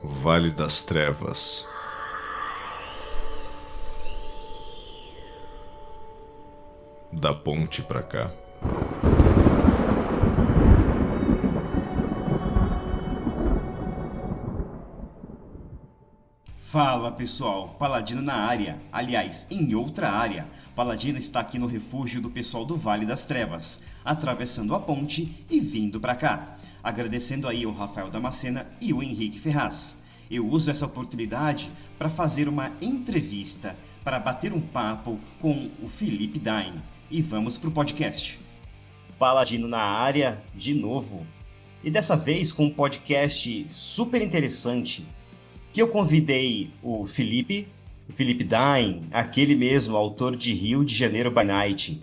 Vale das Trevas. Da ponte pra cá. Fala pessoal, Paladino na área, aliás, em outra área. Paladino está aqui no refúgio do pessoal do Vale das Trevas, atravessando a ponte e vindo pra cá. Agradecendo aí o Rafael Damascena e o Henrique Ferraz. Eu uso essa oportunidade para fazer uma entrevista, para bater um papo com o Felipe Dain. E vamos pro podcast. Paladino na área, de novo. E dessa vez com um podcast super interessante, que eu convidei o Felipe Dain, aquele mesmo autor de Rio de Janeiro by Night,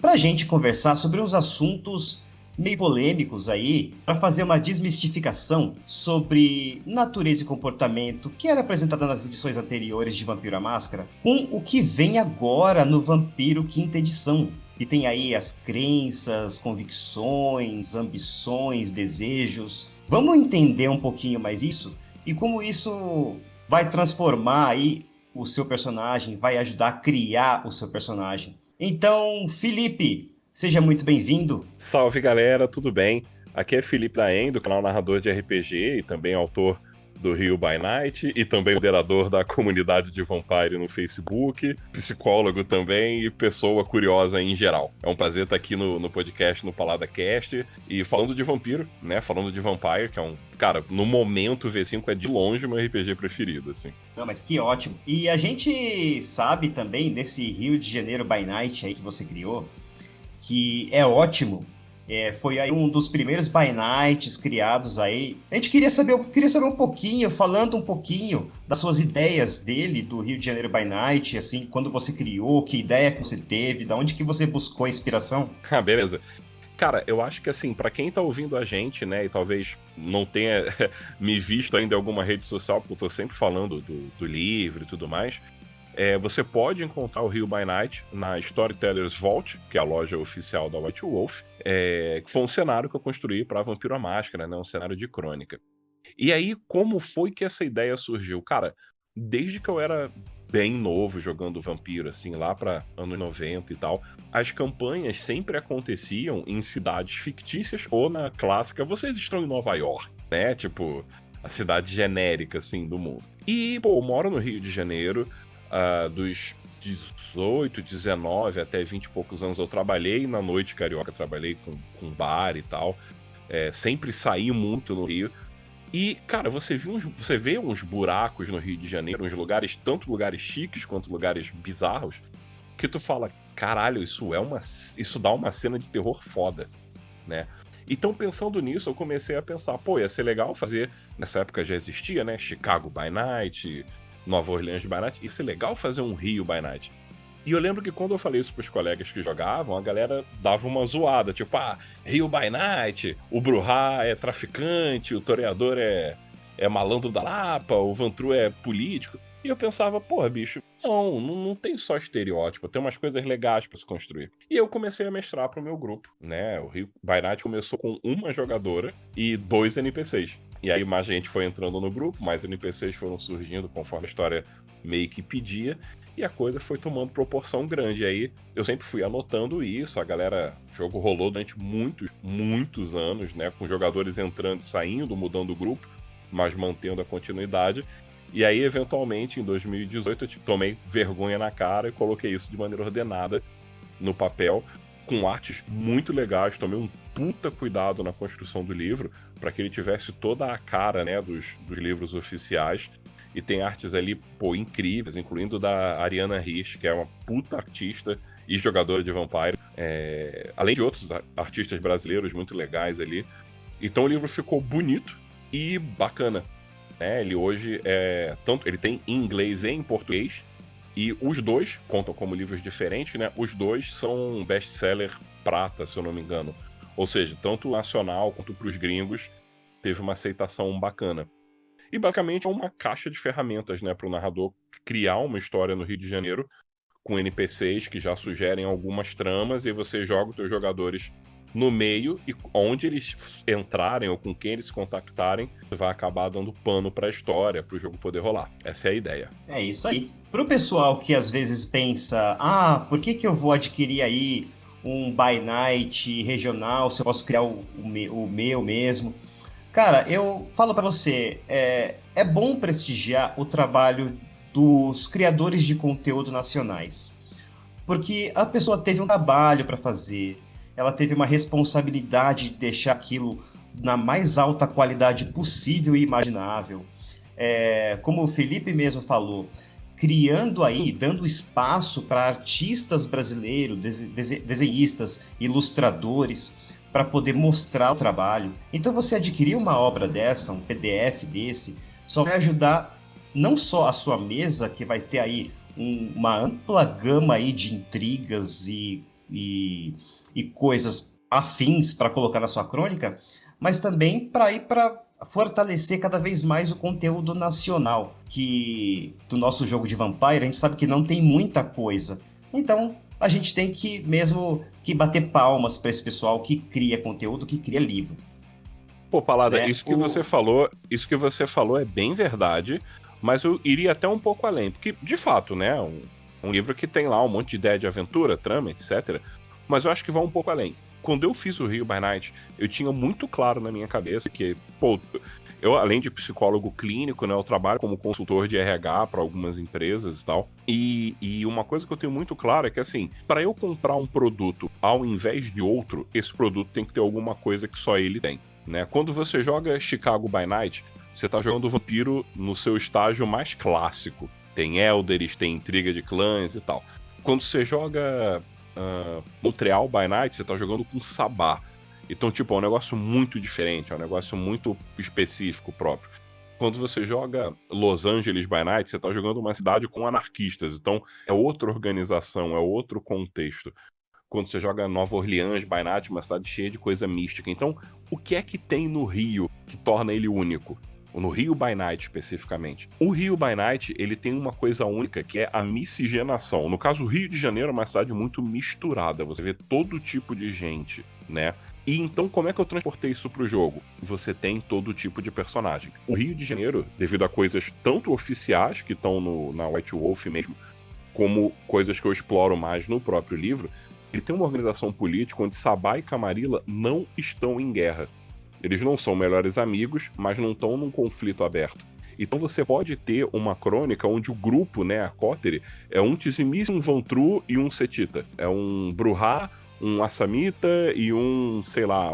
para a gente conversar sobre uns assuntos meio polêmicos aí, para fazer uma desmistificação sobre natureza e comportamento que era apresentada nas edições anteriores de Vampiro à Máscara, com o que vem agora no Vampiro Quinta Edição, que tem aí as crenças, convicções, ambições, desejos. Vamos entender um pouquinho mais isso? E como isso vai transformar aí o seu personagem, vai ajudar a criar o seu personagem. Então, Felipe, seja muito bem-vindo. Salve galera, tudo bem? Aqui é Felipe Daen, do canal Narrador de RPG e também autor do Rio by Night e também moderador da comunidade de Vampire no Facebook, psicólogo também e pessoa curiosa em geral. É um prazer estar aqui no podcast, no PaladaCast, e falando de vampiro, né? Falando de Vampire, que é um... Cara, no momento o V5 é de longe o meu RPG preferido, assim. Não, mas que ótimo. E a gente sabe também desse Rio de Janeiro by Night aí que você criou, que é ótimo. Foi aí um dos primeiros by nights criados aí. A gente queria saber um pouquinho, falando um pouquinho das suas ideias dele, do Rio de Janeiro by Night, assim, quando você criou, que ideia que você teve, da onde que você buscou a inspiração? Ah, beleza. Cara, eu acho que assim, pra quem tá ouvindo a gente, né, e talvez não tenha me visto ainda em alguma rede social, porque eu tô sempre falando do livro e tudo mais, você pode encontrar o Rio by Night na Storytellers Vault, que é a loja oficial da White Wolf, que foi um cenário que eu construí para Vampiro à Máscara, né, um cenário de crônica. E aí, como foi que essa ideia surgiu? Cara, desde que eu era bem novo jogando Vampiro, assim, lá pra anos 90 e tal, as campanhas sempre aconteciam em cidades fictícias ou na clássica, vocês estão em Nova York, né? Tipo, a cidade genérica, assim, do mundo. E, pô, eu moro no Rio de Janeiro, dos 18, 19 até 20 e poucos anos eu trabalhei na noite carioca, trabalhei com bar e tal, sempre saí muito no Rio. E, cara, você vê uns buracos no Rio de Janeiro, uns lugares, tanto lugares chiques quanto lugares bizarros, que tu fala, caralho, isso dá uma cena de terror foda, né? Então, pensando nisso, eu comecei a pensar, pô, ia ser legal fazer, nessa época já existia, né, Chicago by Night, Nova Orleans by Night, ia ser legal fazer um Rio by Night. E eu lembro que quando eu falei isso pros colegas que jogavam, a galera dava uma zoada, tipo, Rio by Night, o Bruhá é traficante, o Toreador é malandro da Lapa, o Vantru é político. E eu pensava, porra, bicho, não tem só estereótipo, tem umas coisas legais pra se construir. E eu comecei a mestrar pro meu grupo, né? O Rio by Night começou com uma jogadora e 2 NPCs. E aí mais gente foi entrando no grupo, mais NPCs foram surgindo conforme a história meio que pedia. E a coisa foi tomando proporção grande. E aí eu sempre fui anotando isso, o jogo rolou durante muitos, muitos anos, né? Com jogadores entrando e saindo, mudando o grupo, mas mantendo a continuidade. E aí, eventualmente, em 2018, eu tomei vergonha na cara e coloquei isso de maneira ordenada no papel, com artes muito legais. Tomei um puta cuidado na construção do livro, para que ele tivesse toda a cara, né, dos livros oficiais. E tem artes ali, pô, incríveis, incluindo da Ariana Rich, que é uma puta artista e jogadora de Vampire. Além de outros artistas brasileiros muito legais ali. Então o livro ficou bonito e bacana. Né? Ele hoje ele tem em inglês e em português. E os dois contam como livros diferentes, né? Os dois são best-seller prata, se eu não me engano. Ou seja, tanto nacional quanto para os gringos teve uma aceitação bacana. E basicamente é uma caixa de ferramentas, né, para o narrador criar uma história no Rio de Janeiro com NPCs que já sugerem algumas tramas e você joga os seus jogadores no meio, e onde eles entrarem ou com quem eles se contactarem, vai acabar dando pano pra história, pro jogo poder rolar. Essa é a ideia. É isso aí. Pro pessoal que às vezes pensa, por que eu vou adquirir aí um By Night regional, se eu posso criar o meu mesmo? Cara, eu falo pra você, é bom prestigiar o trabalho dos criadores de conteúdo nacionais, porque a pessoa teve um trabalho para fazer, ela teve uma responsabilidade de deixar aquilo na mais alta qualidade possível e imaginável. Como o Felipe mesmo falou, criando aí, dando espaço para artistas brasileiros, desenhistas, ilustradores, para poder mostrar o trabalho. Então você adquirir uma obra dessa, um PDF desse, só vai ajudar não só a sua mesa, que vai ter aí uma ampla gama aí de intrigas e coisas afins para colocar na sua crônica, mas também para fortalecer cada vez mais o conteúdo nacional, que do nosso jogo de Vampire a gente sabe que não tem muita coisa. Então a gente tem que mesmo que bater palmas para esse pessoal que cria conteúdo, que cria livro. Pô, Palada, isso que você falou é bem verdade, mas eu iria até um pouco além, porque, de fato, né, um livro que tem lá um monte de ideia de aventura, trama, etc., mas eu acho que vai um pouco além. Quando eu fiz o Rio by Night, eu tinha muito claro na minha cabeça que, pô, eu, além de psicólogo clínico, né, eu trabalho como consultor de RH para algumas empresas e tal, e uma coisa que eu tenho muito claro é que, assim, para eu comprar um produto ao invés de outro, esse produto tem que ter alguma coisa que só ele tem, né? Quando você joga Chicago by Night, você tá jogando o vampiro no seu estágio mais clássico. Tem Elderis, tem intriga de clãs e tal. Quando você joga Montreal by Night, você tá jogando com Sabá. Então, tipo, é um negócio muito diferente, é um negócio muito específico próprio. Quando você joga Los Angeles by Night, você tá jogando uma cidade com anarquistas. Então, é outra organização, é outro contexto. Quando você joga Nova Orleans by Night, uma cidade cheia de coisa mística. Então, o que é que tem no Rio que torna ele único? No Rio by Night, especificamente. O Rio by Night, ele tem uma coisa única, que é a miscigenação. No caso, o Rio de Janeiro é uma cidade muito misturada. Você vê todo tipo de gente, né? E então, como é que eu transportei isso pro jogo? Você tem todo tipo de personagem. O Rio de Janeiro, devido a coisas tanto oficiais, que estão na White Wolf mesmo, como coisas que eu exploro mais no próprio livro, ele tem uma organização política onde Sabá e Camarilla não estão em guerra. Eles não são melhores amigos, mas não estão num conflito aberto. Então você pode ter uma crônica onde o grupo, né, a Coterie, é um Tizimis, um Vantru e um Setita. É um Bruhá, um Assamita e um, sei lá,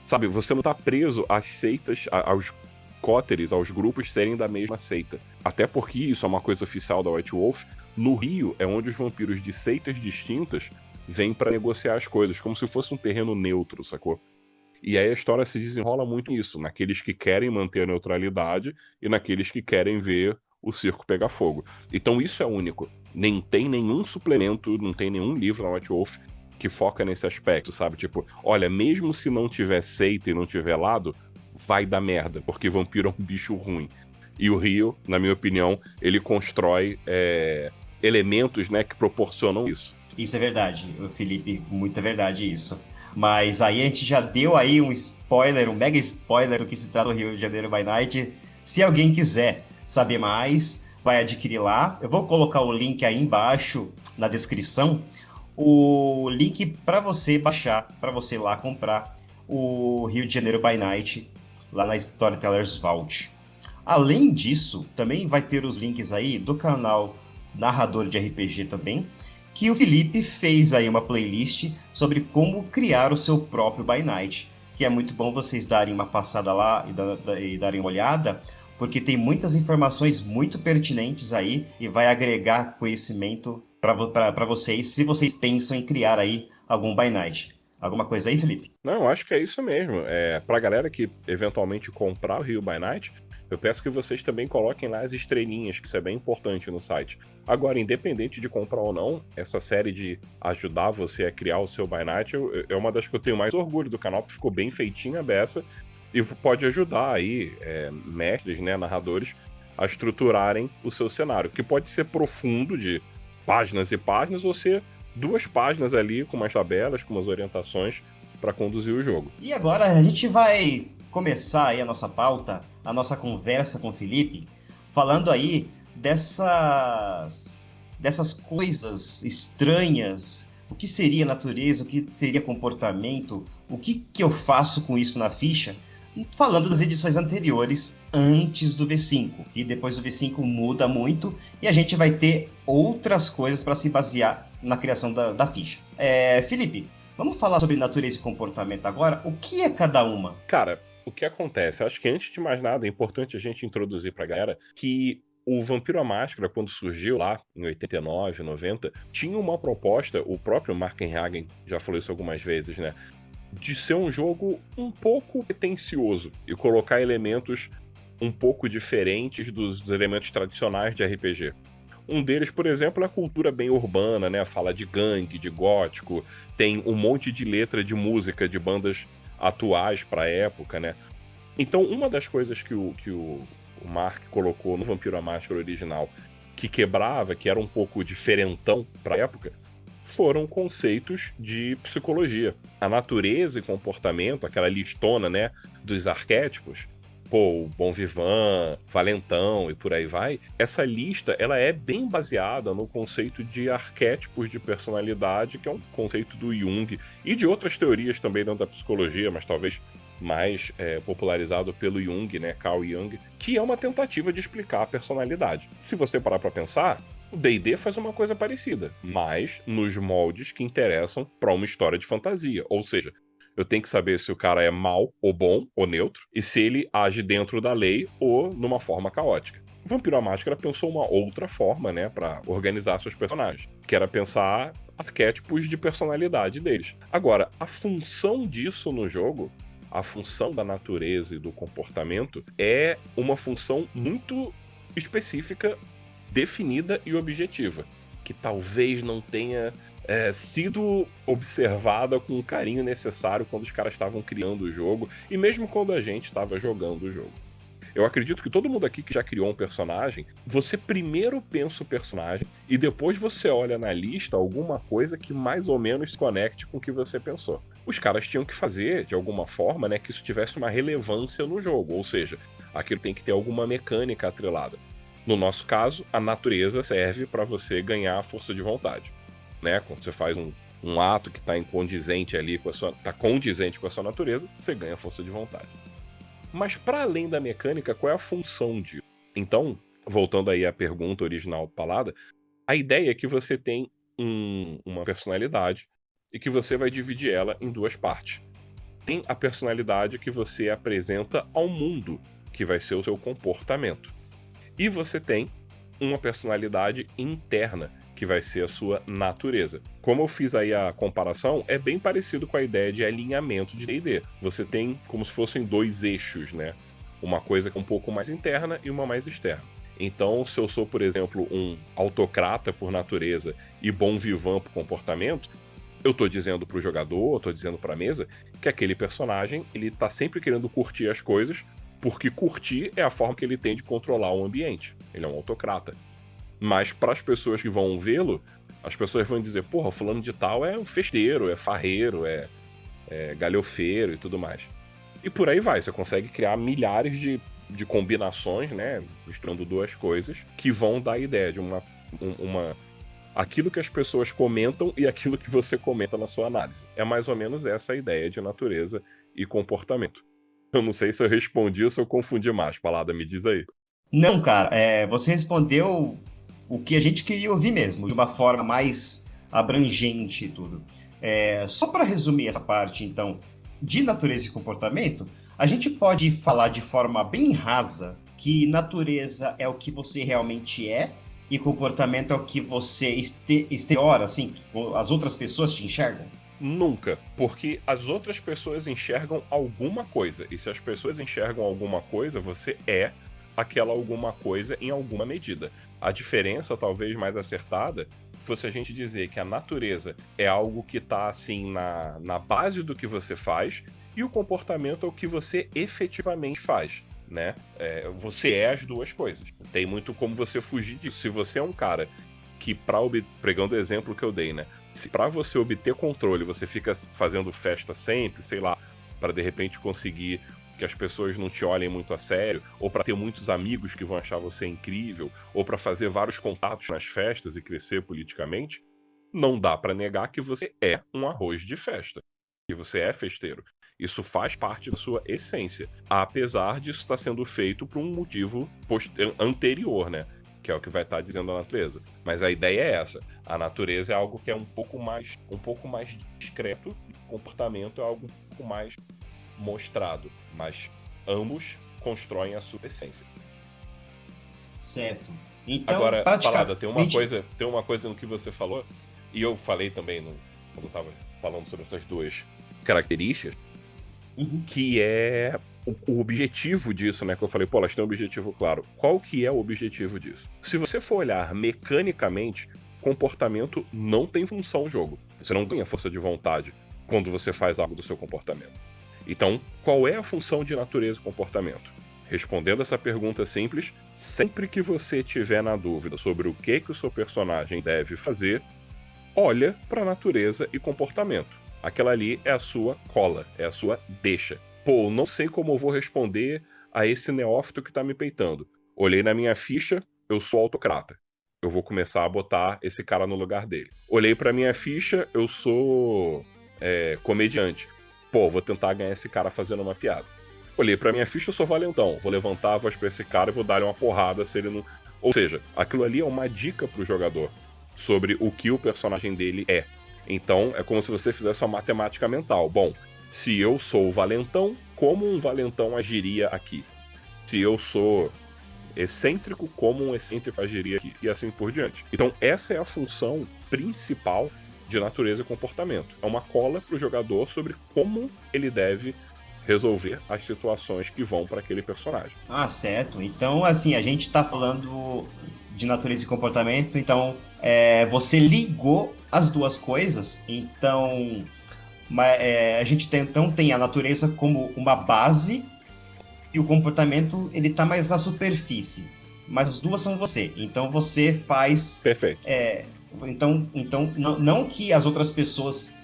sabe, você não tá preso às seitas, aos Coteries, aos grupos serem da mesma seita. Até porque isso é uma coisa oficial da White Wolf. No Rio é onde os vampiros de seitas distintas vêm para negociar as coisas, como se fosse um terreno neutro, sacou? E aí a história se desenrola muito nisso, naqueles que querem manter a neutralidade e naqueles que querem ver o circo pegar fogo. Então isso é único. Nem tem nenhum suplemento, não tem nenhum livro na White Wolf que foca nesse aspecto, sabe? Tipo, olha, mesmo se não tiver seita e não tiver lado, vai dar merda, porque vampiro é um bicho ruim. E o Rio, na minha opinião, ele constrói elementos, né, que proporcionam isso. Isso é verdade, Felipe, muita verdade isso. Mas aí a gente já deu aí um spoiler, um mega spoiler do que se trata do Rio de Janeiro by Night. Se alguém quiser saber mais, vai adquirir lá. Eu vou colocar o link aí embaixo na descrição, o link para você baixar, para você lá comprar o Rio de Janeiro by Night lá na Storytellers Vault. Além disso, também vai ter os links aí do canal Narrador de RPG também, que o Felipe fez aí uma playlist sobre como criar o seu próprio By Night, que é muito bom vocês darem uma passada lá e darem uma olhada, porque tem muitas informações muito pertinentes aí e vai agregar conhecimento para vocês, se vocês pensam em criar aí algum By Night. Alguma coisa aí, Felipe? Não, acho que é isso mesmo. Pra galera que eventualmente comprar o Rio by Night, eu peço que vocês também coloquem lá as estrelinhas, que isso é bem importante no site. Agora, independente de comprar ou não, essa série de ajudar você a criar o seu By Night é uma das que eu tenho mais orgulho do canal, porque ficou bem feitinha a beça e pode ajudar aí mestres, né, narradores, a estruturarem o seu cenário, que pode ser profundo, de páginas e páginas, ou ser 2 páginas ali com umas tabelas, com umas orientações para conduzir o jogo. E agora a gente vai começar aí a nossa pauta, a nossa conversa com o Felipe, falando aí dessas coisas estranhas. O que seria natureza, o que seria comportamento, o que eu faço com isso na ficha, falando das edições anteriores, antes do V5. E depois do V5 muda muito e a gente vai ter outras coisas para se basear na criação da ficha. Felipe, vamos falar sobre natureza e comportamento agora? O que é cada uma? Cara, o que acontece? Acho que antes de mais nada é importante a gente introduzir pra galera que o Vampiro à Máscara, quando surgiu lá em 89, 90, tinha uma proposta, o próprio Markenhagen já falou isso algumas vezes, né? De ser um jogo um pouco pretencioso e colocar elementos um pouco diferentes dos elementos tradicionais de RPG. Um deles, por exemplo, é a cultura bem urbana, né? Fala de gangue, de gótico, tem um monte de letra de música de bandas atuais para a época, né? Então, uma das coisas que o Mark colocou no Vampiro à Máscara original, que quebrava, que era um pouco diferentão para a época, foram conceitos de psicologia. A natureza e comportamento, aquela listona, né, dos arquétipos, o Bon Vivant, Valentão e por aí vai, essa lista ela é bem baseada no conceito de arquétipos de personalidade, que é um conceito do Jung e de outras teorias também dentro da psicologia, mas talvez mais popularizado pelo Jung, né, Carl Jung, que é uma tentativa de explicar a personalidade. Se você parar para pensar, o D&D faz uma coisa parecida, mas nos moldes que interessam para uma história de fantasia, ou seja, eu tenho que saber se o cara é mau, ou bom, ou neutro, e se ele age dentro da lei ou numa forma caótica. O Vampiro à Máscara pensou uma outra forma, né, para organizar seus personagens, que era pensar arquétipos de personalidade deles. Agora, a função disso no jogo, a função da natureza e do comportamento, é uma função muito específica, definida e objetiva, que talvez não tenha sido observada com o carinho necessário quando os caras estavam criando o jogo e mesmo quando a gente estava jogando o jogo. Eu acredito que todo mundo aqui que já criou um personagem, você primeiro pensa o personagem e depois você olha na lista alguma coisa que mais ou menos se conecte com o que você pensou. Os caras tinham que fazer, de alguma forma, né, que isso tivesse uma relevância no jogo, ou seja, aquilo tem que ter alguma mecânica atrelada. No nosso caso, a natureza serve para você ganhar a força de vontade. Né? Quando você faz um ato que está condizente ali com a sua natureza, você ganha força de vontade. Mas para além da mecânica, qual é a função disso? Então, voltando aí à pergunta original falada, a ideia é que você tem uma personalidade e que você vai dividir ela em 2 partes. Tem a personalidade que você apresenta ao mundo, que vai ser o seu comportamento. E você tem uma personalidade interna, que vai ser a sua natureza. Como eu fiz aí a comparação, é bem parecido com a ideia de alinhamento de D&D. Você tem como se fossem 2 eixos, né? Uma coisa que é um pouco mais interna e uma mais externa. Então, se eu sou, por exemplo, um autocrata por natureza e bom vivant por comportamento, eu estou dizendo para o jogador, eu estou dizendo para a mesa, que aquele personagem ele está sempre querendo curtir as coisas, porque curtir é a forma que ele tem de controlar o ambiente. Ele é um autocrata. Mas para as pessoas que vão vê-lo, as pessoas vão dizer, porra, fulano de tal é um festeiro, é farreiro, é galhofeiro e tudo mais. E por aí vai, você consegue criar milhares de combinações, né, misturando 2 coisas, que vão dar a ideia de aquilo que as pessoas comentam e aquilo que você comenta na sua análise. É mais ou menos essa a ideia de natureza e comportamento. Eu não sei se eu respondi ou se eu confundi mais. Palada, me diz aí. Não, cara, você respondeu o que a gente queria ouvir mesmo, de uma forma mais abrangente e tudo. Só para resumir essa parte, então, de natureza e comportamento, a gente pode falar de forma bem rasa que natureza é o que você realmente é e comportamento é o que você exteriora, assim, as outras pessoas te enxergam? Nunca, porque as outras pessoas enxergam alguma coisa, e se as pessoas enxergam alguma coisa, você é aquela alguma coisa em alguma medida. A diferença, talvez mais acertada, fosse a gente dizer que a natureza é algo que está assim na base do que você faz e o comportamento é o que você efetivamente faz, né? Você é as 2 coisas. Tem muito como você fugir disso. Se você é um cara que, pregando o exemplo que eu dei, né? Se para você obter controle, você fica fazendo festa sempre, sei lá, para de repente conseguir que as pessoas não te olhem muito a sério, ou para ter muitos amigos que vão achar você incrível, ou para fazer vários contatos nas festas e crescer politicamente, não dá para negar que você é um arroz de festa, que você é festeiro. Isso faz parte da sua essência, apesar disso estar sendo feito por um motivo anterior, né? Que é o que vai estar dizendo a natureza. Mas a ideia é essa. A natureza é algo que é um pouco mais discreto, o comportamento é algo um pouco mais mostrado, mas ambos constroem a sua essência. Certo. Então, agora, Palada, tem uma coisa no que você falou, e eu falei também quando eu estava falando sobre essas duas características, que é o objetivo disso, né? Que eu falei, pô, elas têm um objetivo claro. Qual que é o objetivo disso? Se você for olhar mecanicamente, comportamento não tem função no jogo. Você não ganha força de vontade quando você faz algo do seu comportamento. Então, qual é a função de natureza e comportamento? Respondendo essa pergunta simples, sempre que você tiver na dúvida sobre o que o seu personagem deve fazer, olha para natureza e comportamento. Aquela ali é a sua cola, é a sua deixa. Pô, não sei como eu vou responder a esse neófito que tá me peitando. Olhei na minha ficha, eu sou autocrata. Eu vou começar a botar esse cara no lugar dele. Olhei pra minha ficha, eu sou comediante. Pô, vou tentar ganhar esse cara fazendo uma piada. Olhei pra minha ficha, eu sou valentão. Vou levantar a voz pra esse cara e vou dar-lhe uma porrada se ele não... Ou seja, aquilo ali é uma dica pro jogador sobre o que o personagem dele é. Então, é como se você fizesse uma matemática mental. Bom, se eu sou valentão, como um valentão agiria aqui? Se eu sou excêntrico, como um excêntrico agiria aqui? E assim por diante. Então, essa é a função principal de natureza e comportamento. É uma cola para o jogador sobre como ele deve resolver as situações que vão para aquele personagem. Ah, certo. Então, assim, a gente está falando de natureza e comportamento, então você ligou as duas coisas, então... a gente tem a natureza como uma base e o comportamento ele tá mais na superfície, mas as duas são você, então você faz... Perfeito. Então não que as outras pessoas,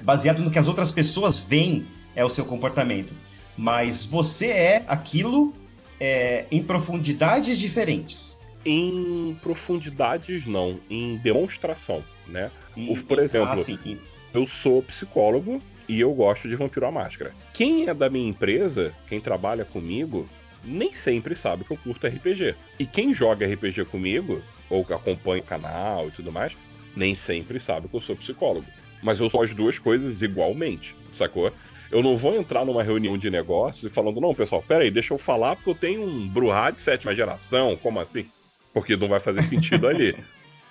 baseado no que as outras pessoas veem, é o seu comportamento, mas você é aquilo em profundidades diferentes. Em profundidades não, em demonstração, né? Por exemplo... Eu sou psicólogo e eu gosto de Vampiro à Máscara. Quem é da minha empresa, quem trabalha comigo, nem sempre sabe que eu curto RPG. E quem joga RPG comigo, ou que acompanha o canal e tudo mais, nem sempre sabe que eu sou psicólogo. Mas eu sou as duas coisas igualmente, sacou? Eu não vou entrar numa reunião de negócios e falando, não, pessoal, peraí, deixa eu falar porque eu tenho um Bruhá de 7ª geração, como assim? Porque não vai fazer sentido ali,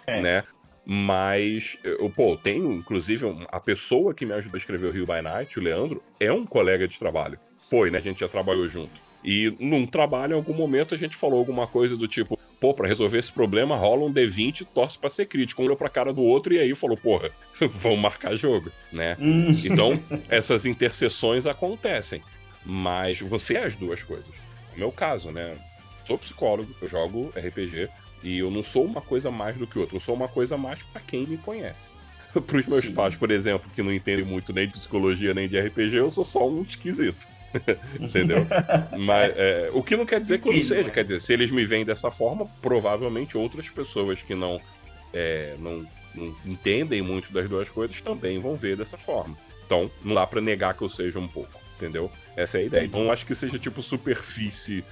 né? Mas, eu tenho, inclusive, a pessoa que me ajudou a escrever o Rio by Night, o Leandro, é um colega de trabalho. Foi, né? A gente já trabalhou junto. E num trabalho, em algum momento, a gente falou alguma coisa do tipo, pô, pra resolver esse problema, rola um D20 e torce pra ser crítico. Um olhou pra cara do outro e aí falou, porra, vamos marcar jogo, né? Então, essas interseções acontecem. Mas você é as duas coisas. No meu caso, né? Sou psicólogo, eu jogo RPG, e eu não sou uma coisa mais do que outra, eu sou uma coisa mais pra quem me conhece. Pros meus pais, por exemplo, que não entendem muito nem de psicologia nem de RPG, eu sou só um esquisito. Entendeu? Mas o que não quer dizer que eu não seja. Quer dizer, se eles me veem dessa forma, provavelmente outras pessoas que não entendem muito das duas coisas também vão ver dessa forma. Então, não dá pra negar que eu seja um pouco, entendeu? Essa é a ideia. Então, acho que seja tipo superfície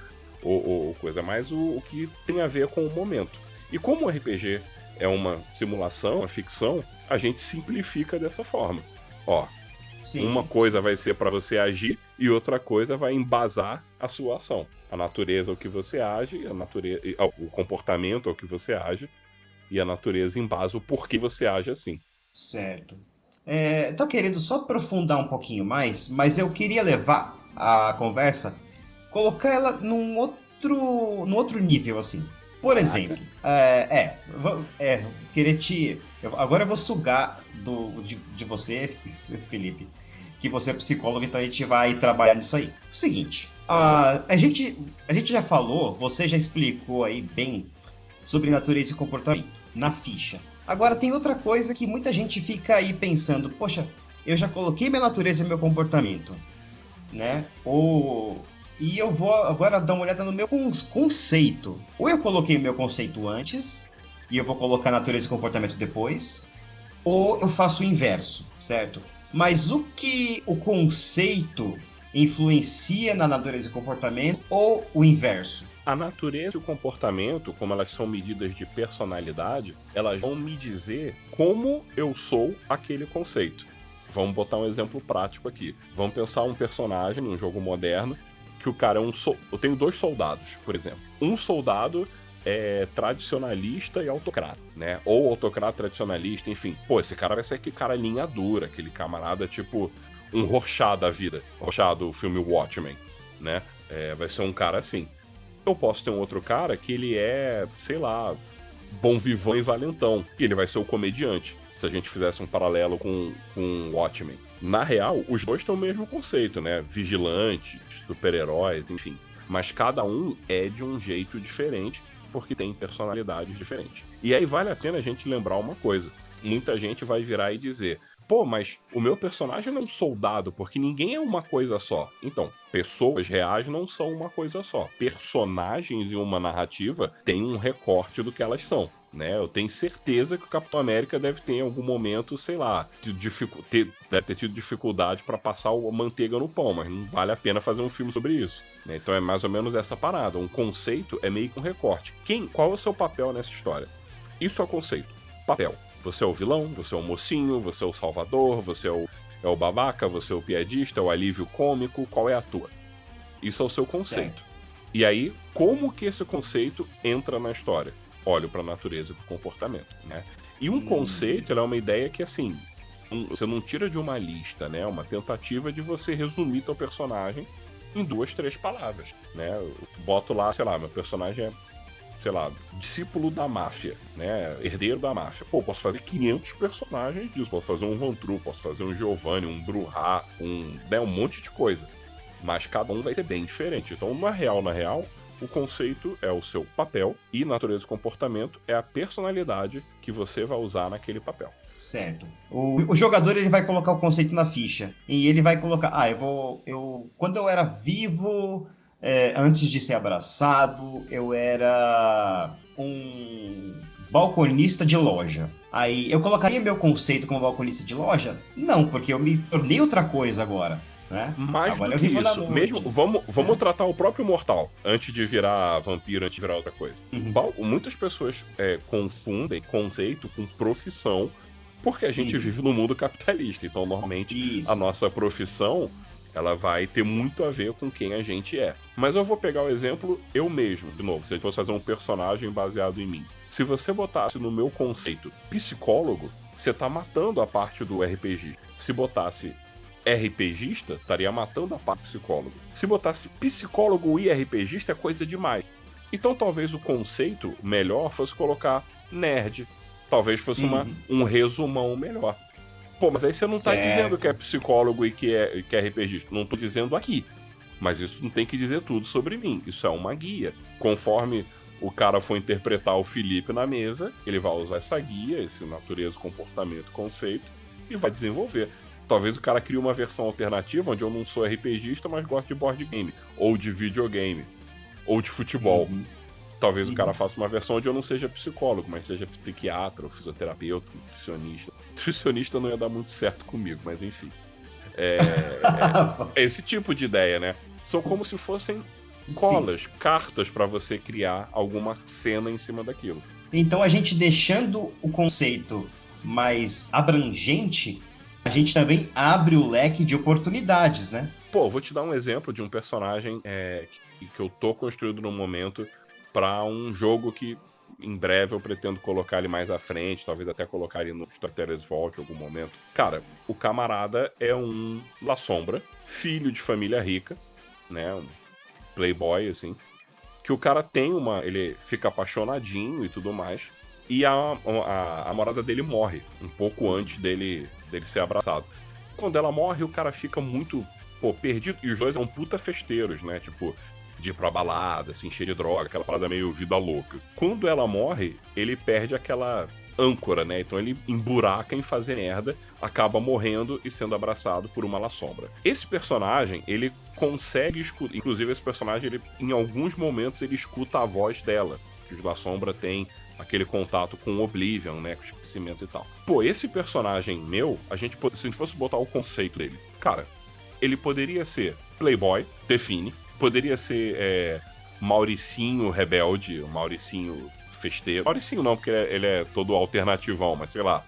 ou coisa, mas o que tem a ver com o momento. E como o RPG é uma simulação, uma ficção, a gente simplifica dessa forma. Ó, sim, uma coisa vai ser para você agir e outra coisa vai embasar a sua ação. A natureza é o que você age, o comportamento é o que você age, e a natureza embasa o porquê você age assim. Certo. Tô querendo só aprofundar um pouquinho mais, mas eu queria levar a conversa, colocar ela num outro nível, assim. Por exemplo, agora eu vou sugar de você, Felipe, que você é psicólogo, então a gente vai trabalhar nisso aí. O seguinte, a gente já falou, você já explicou aí bem sobre natureza e comportamento na ficha. Agora, tem outra coisa que muita gente fica aí pensando, poxa, eu já coloquei minha natureza e meu comportamento, né? E eu vou agora dar uma olhada no meu conceito. Ou eu coloquei o meu conceito antes, e eu vou colocar natureza e comportamento depois, ou eu faço o inverso, certo? Mas o que o conceito influencia na natureza e comportamento, ou o inverso? A natureza e o comportamento, como elas são medidas de personalidade, elas vão me dizer como eu sou aquele conceito. Vamos botar um exemplo prático aqui. Vamos pensar um personagem num jogo moderno que o cara é eu tenho 2 soldados, por exemplo. Um soldado é tradicionalista e autocrata, né? Ou autocrata tradicionalista, enfim. Pô, esse cara vai ser aquele cara linha dura, aquele camarada tipo um Rorschach da vida. Rorschach do filme Watchmen, né? Vai ser um cara assim. Eu posso ter um outro cara que ele é, sei lá, bom vivão e valentão. E ele vai ser o comediante, se a gente fizesse um paralelo com Watchmen. Na real, os dois têm o mesmo conceito, né? Vigilantes, super-heróis, enfim. Mas cada um é de um jeito diferente, porque tem personalidades diferentes. E aí vale a pena a gente lembrar uma coisa. Muita gente vai virar e dizer: pô, mas o meu personagem não é um soldado, porque ninguém é uma coisa só. Então, pessoas reais não são uma coisa só. Personagens em uma narrativa têm um recorte do que elas são, né? Eu tenho certeza que o Capitão América deve ter em algum momento, sei lá, deve ter tido dificuldade para passar a manteiga no pão, mas não vale a pena fazer um filme sobre isso, né? Então é mais ou menos essa parada. Um conceito é meio que um recorte. Qual é o seu papel nessa história? Isso é o conceito. Papel. Você é o vilão, você é o mocinho, você é o salvador, você é o babaca, você é o piadista, é o alívio cômico, qual é a tua? Isso é o seu conceito. Certo. E aí, como que esse conceito entra na história? Olho para a natureza e para o comportamento, né? E um conceito, ela é uma ideia que, assim, você não tira de uma lista, né? É uma tentativa de você resumir teu personagem em 2, 3 palavras, né? Eu boto lá, sei lá, meu personagem é, sei lá, discípulo da máfia, né? Herdeiro da máfia. Pô, posso fazer 500 personagens disso. Posso fazer um Vantru, posso fazer um Giovanni, um Bruhá, um monte de coisa. Mas cada um vai ser bem diferente. Então, na real, o conceito é o seu papel e natureza e comportamento é a personalidade que você vai usar naquele papel. Certo. O jogador ele vai colocar o conceito na ficha. E ele vai colocar... quando eu era vivo... antes de ser abraçado, eu era um balconista de loja. Aí, eu colocaria meu conceito como balconista de loja? Não, porque eu me tornei outra coisa agora, né? Mais agora do que isso, mesmo, vamos tratar o próprio mortal, antes de virar vampiro, antes de virar outra coisa. Muitas pessoas confundem conceito com profissão, porque a gente vive no mundo capitalista. Então, normalmente, a nossa profissão... ela vai ter muito a ver com quem a gente é. Mas eu vou pegar o exemplo eu mesmo, de novo, se eu fosse fazer um personagem baseado em mim. Se você botasse no meu conceito psicólogo, você tá matando a parte do RPG. Se botasse RPGista, estaria matando a parte psicólogo. Se botasse psicólogo e RPGista, é coisa demais. Então talvez o conceito melhor fosse colocar nerd. Talvez fosse um resumão melhor. Pô, mas aí você não tá dizendo que é psicólogo e que é RPGista. Não tô dizendo aqui. Mas isso não tem que dizer tudo sobre mim. Isso é uma guia. Conforme o cara for interpretar o Felipe na mesa, ele vai usar essa guia, esse natureza, comportamento, conceito, e vai desenvolver. Talvez o cara crie uma versão alternativa onde eu não sou RPGista, mas gosto de board game, ou de videogame, ou de futebol. Talvez o cara faça uma versão onde eu não seja psicólogo, mas seja psiquiatra, ou fisioterapeuta, nutricionista. Nutricionista não ia dar muito certo comigo, mas enfim. É esse tipo de ideia, né? São como se fossem colas, cartas para você criar alguma cena em cima daquilo. Então a gente deixando o conceito mais abrangente, a gente também abre o leque de oportunidades, né? Pô, vou te dar um exemplo de um personagem que eu tô construindo no momento para um jogo que em breve eu pretendo colocar ele mais à frente, talvez até colocar ele no Storytellers Vault em algum momento. Cara, o camarada é um La Sombra, filho de família rica, né, um playboy, assim, que o cara tem ele fica apaixonadinho e tudo mais, e a namorada dele morre um pouco antes dele ser abraçado. Quando ela morre, o cara fica muito, perdido, e os dois são puta festeiros, né, tipo... de ir pra balada, assim, cheio de droga, aquela parada meio vida louca. Quando ela morre, ele perde aquela âncora, né? Então ele emburaca em fazer merda, acaba morrendo e sendo abraçado por uma La Sombra. Esse personagem, ele consegue escutar, inclusive esse personagem, ele, em alguns momentos, ele escuta a voz dela, que o La Sombra tem aquele contato com o Oblivion, né, com o esquecimento e tal. Pô, esse personagem meu, se a gente fosse botar o conceito dele, cara, ele poderia ser Playboy, define, poderia ser Mauricinho rebelde, Mauricinho festeiro. Mauricinho não, porque ele é todo alternativão, mas sei lá,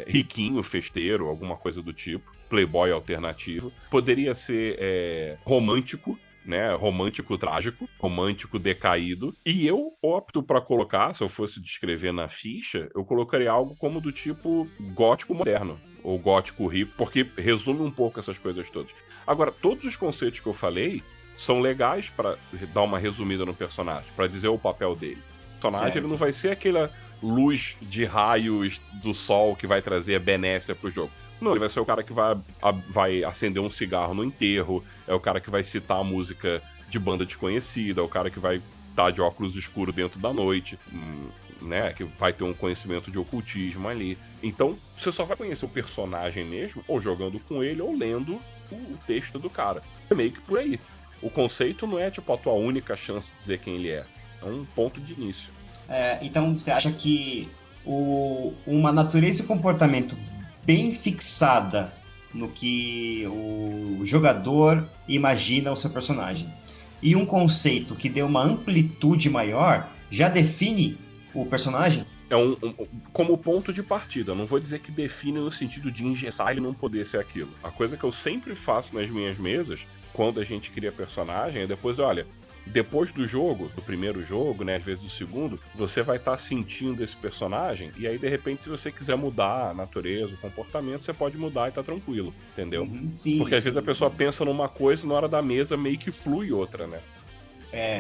riquinho, festeiro, alguma coisa do tipo. Playboy alternativo. Poderia ser romântico, né? Romântico trágico, romântico decaído. E eu opto pra colocar, se eu fosse descrever na ficha, eu colocaria algo como do tipo gótico moderno. Ou gótico rico, porque resume um pouco essas coisas todas. Agora, todos os conceitos que eu falei são legais pra dar uma resumida no personagem, pra dizer o papel dele. Personagem, ele não vai ser aquela luz de raios do sol que vai trazer a benécia pro jogo. Não, ele vai ser o cara que vai acender um cigarro no enterro, é o cara que vai citar a música de banda desconhecida, é o cara que vai estar de óculos escuros dentro da noite, né, que vai ter um conhecimento de ocultismo ali. Então, você só vai conhecer o personagem mesmo, ou jogando com ele, ou lendo o texto do cara. É meio que por aí. O conceito não é, tipo, a tua única chance de dizer quem ele é. É um ponto de início. Então, você acha que uma natureza e comportamento bem fixada no que o jogador imagina o seu personagem e um conceito que dê uma amplitude maior já define o personagem? Como ponto de partida. Eu não vou dizer que define no sentido de engessar ele não poder ser aquilo. A coisa que eu sempre faço nas minhas mesas, quando a gente cria personagem, é depois, olha, depois do jogo, do primeiro jogo, né, às vezes do segundo, você vai estar sentindo esse personagem, e aí de repente se você quiser mudar a natureza, o comportamento, você pode mudar e tá tranquilo, entendeu? Sim, porque às vezes a pessoa sim. pensa numa coisa e na hora da mesa meio que flui outra, né?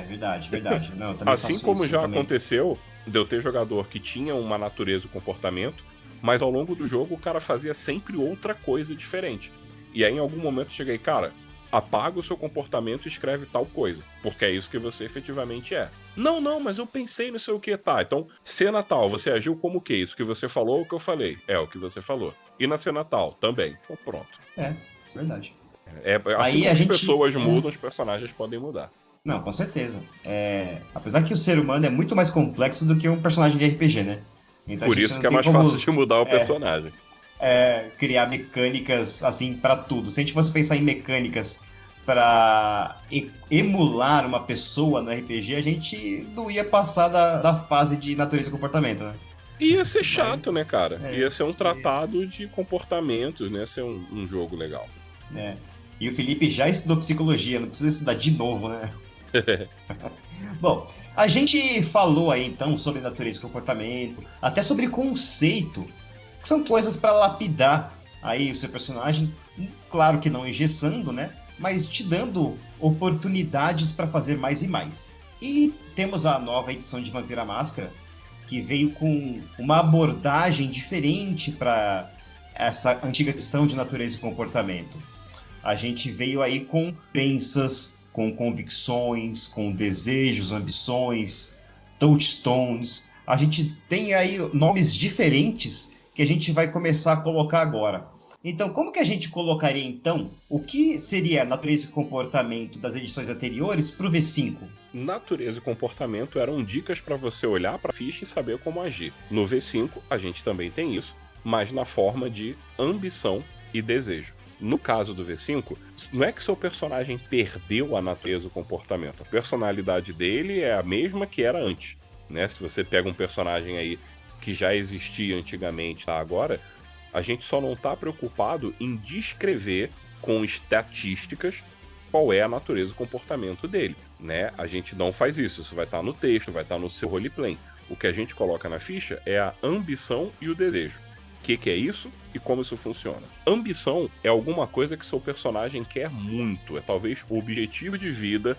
Verdade. Não, eu também Assim faço como isso já também. aconteceu de eu ter jogador que tinha uma natureza e um comportamento, mas ao longo do jogo o cara fazia sempre outra coisa diferente. E aí em algum momento eu cheguei, cara, apaga o seu comportamento e escreve tal coisa, porque é isso que você efetivamente é. Não, mas eu pensei não sei o que, tá. Então, cena tal, você agiu como o que? Isso que você falou ou o que eu falei? É, o que você falou. E na cena tal, também. Então pronto. Verdade. Assim Aí como a as gente... pessoas mudam, os personagens podem mudar. Não, com certeza. Apesar que o ser humano é muito mais complexo do que um personagem de RPG, né? Então a Por gente isso não que é tem mais fácil como de mudar o personagem. criar mecânicas assim pra tudo. Se a gente fosse pensar em mecânicas pra emular uma pessoa no RPG, a gente não ia passar da fase de natureza e comportamento, né? Ia ser Mas, chato, né, cara? Ia ser um e- tratado de comportamentos, né? Ia ser um jogo legal. E o Felipe já estudou psicologia, não precisa estudar de novo, né? Bom, a gente falou aí então sobre natureza e comportamento, até sobre conceito, que são coisas para lapidar aí o seu personagem, claro que não engessando, né? Mas te dando oportunidades para fazer mais e mais. E temos a nova edição de Vampira Máscara, que veio com uma abordagem diferente para essa antiga questão de natureza e comportamento. A gente veio aí com crenças, com convicções, com desejos, ambições, touchstones. A gente tem aí nomes diferentes que a gente vai começar a colocar agora. Então, como que a gente colocaria, então, o que seria a natureza e comportamento das edições anteriores para o V5? Natureza e comportamento eram dicas para você olhar para a ficha e saber como agir. No V5, a gente também tem isso, mas na forma de ambição e desejo. No caso do V5, não é que seu personagem perdeu a natureza e o comportamento. A personalidade dele é a mesma que era antes, né? Se você pega um personagem aí que já existia antigamente, tá? Agora, a gente só não está preocupado em descrever com estatísticas qual é a natureza e comportamento dele, né? A gente não faz isso. Isso vai estar no texto, vai estar no seu roleplay. O que a gente coloca na ficha é a ambição e o desejo. O que é isso e como isso funciona? Ambição é alguma coisa que seu personagem quer muito. É talvez o objetivo de vida.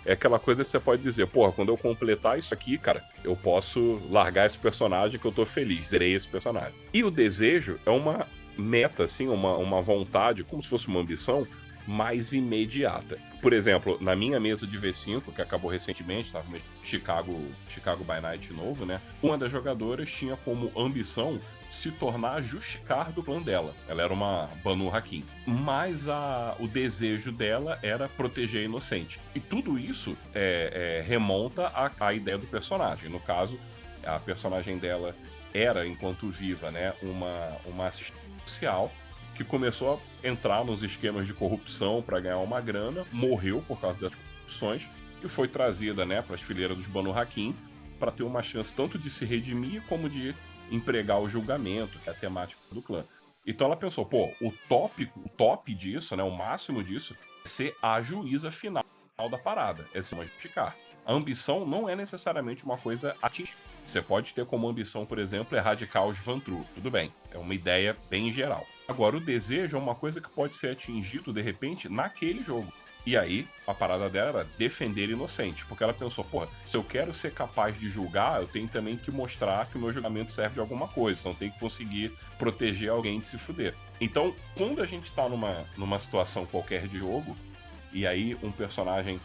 É aquela coisa que você pode dizer, porra, quando eu completar isso aqui, cara, eu posso largar esse personagem que eu tô feliz, zerei esse personagem. E o desejo é uma meta, assim, uma vontade, como se fosse uma ambição, mais imediata. Por exemplo, na minha mesa de V5, que acabou recentemente, estava no Chicago by Night novo, né? Uma das jogadoras tinha como ambição se tornar a Justicar do clã dela. Ela era uma Banu Hakim. Mas o desejo dela era proteger a inocente. E tudo isso remonta à ideia do personagem. No caso, a personagem dela era, enquanto viva, né, uma assistente social que começou a entrar nos esquemas de corrupção para ganhar uma grana, morreu por causa das corrupções e foi trazida, né, para as fileiras dos Banu Hakim para ter uma chance tanto de se redimir como de empregar o julgamento, que é a temática do clã. Então ela pensou, pô, o top disso, né, o máximo disso, é ser a juíza final da parada, é se justificar. A ambição não é necessariamente uma coisa atingida. Você pode ter como ambição, por exemplo, erradicar os Vantru. Tudo bem, é uma ideia bem geral. Agora, o desejo é uma coisa que pode ser atingido, de repente, naquele jogo. E aí, a parada dela era defender inocente, porque ela pensou, porra, se eu quero ser capaz de julgar, eu tenho também que mostrar que o meu julgamento serve de alguma coisa, então eu tenho que conseguir proteger alguém de se fuder. Então, quando a gente tá numa situação qualquer de jogo, e aí um personagem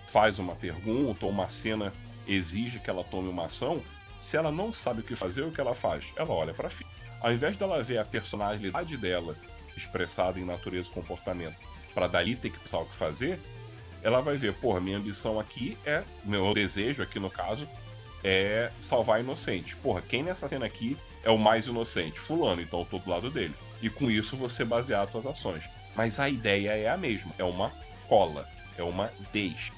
faz uma pergunta ou uma cena exige que ela tome uma ação, se ela não sabe o que fazer, o que ela faz? Ela olha pra ficha. Ao invés dela ver a personalidade dela expressada em natureza e comportamento, para dali ter que pensar o que fazer, ela vai ver, porra, minha ambição aqui meu desejo aqui no caso, é salvar inocente. Porra, quem nessa cena aqui é o mais inocente? Fulano, então eu tô do lado dele. E com isso você basear as suas ações. Mas a ideia é a mesma, é uma cola, é uma deixa.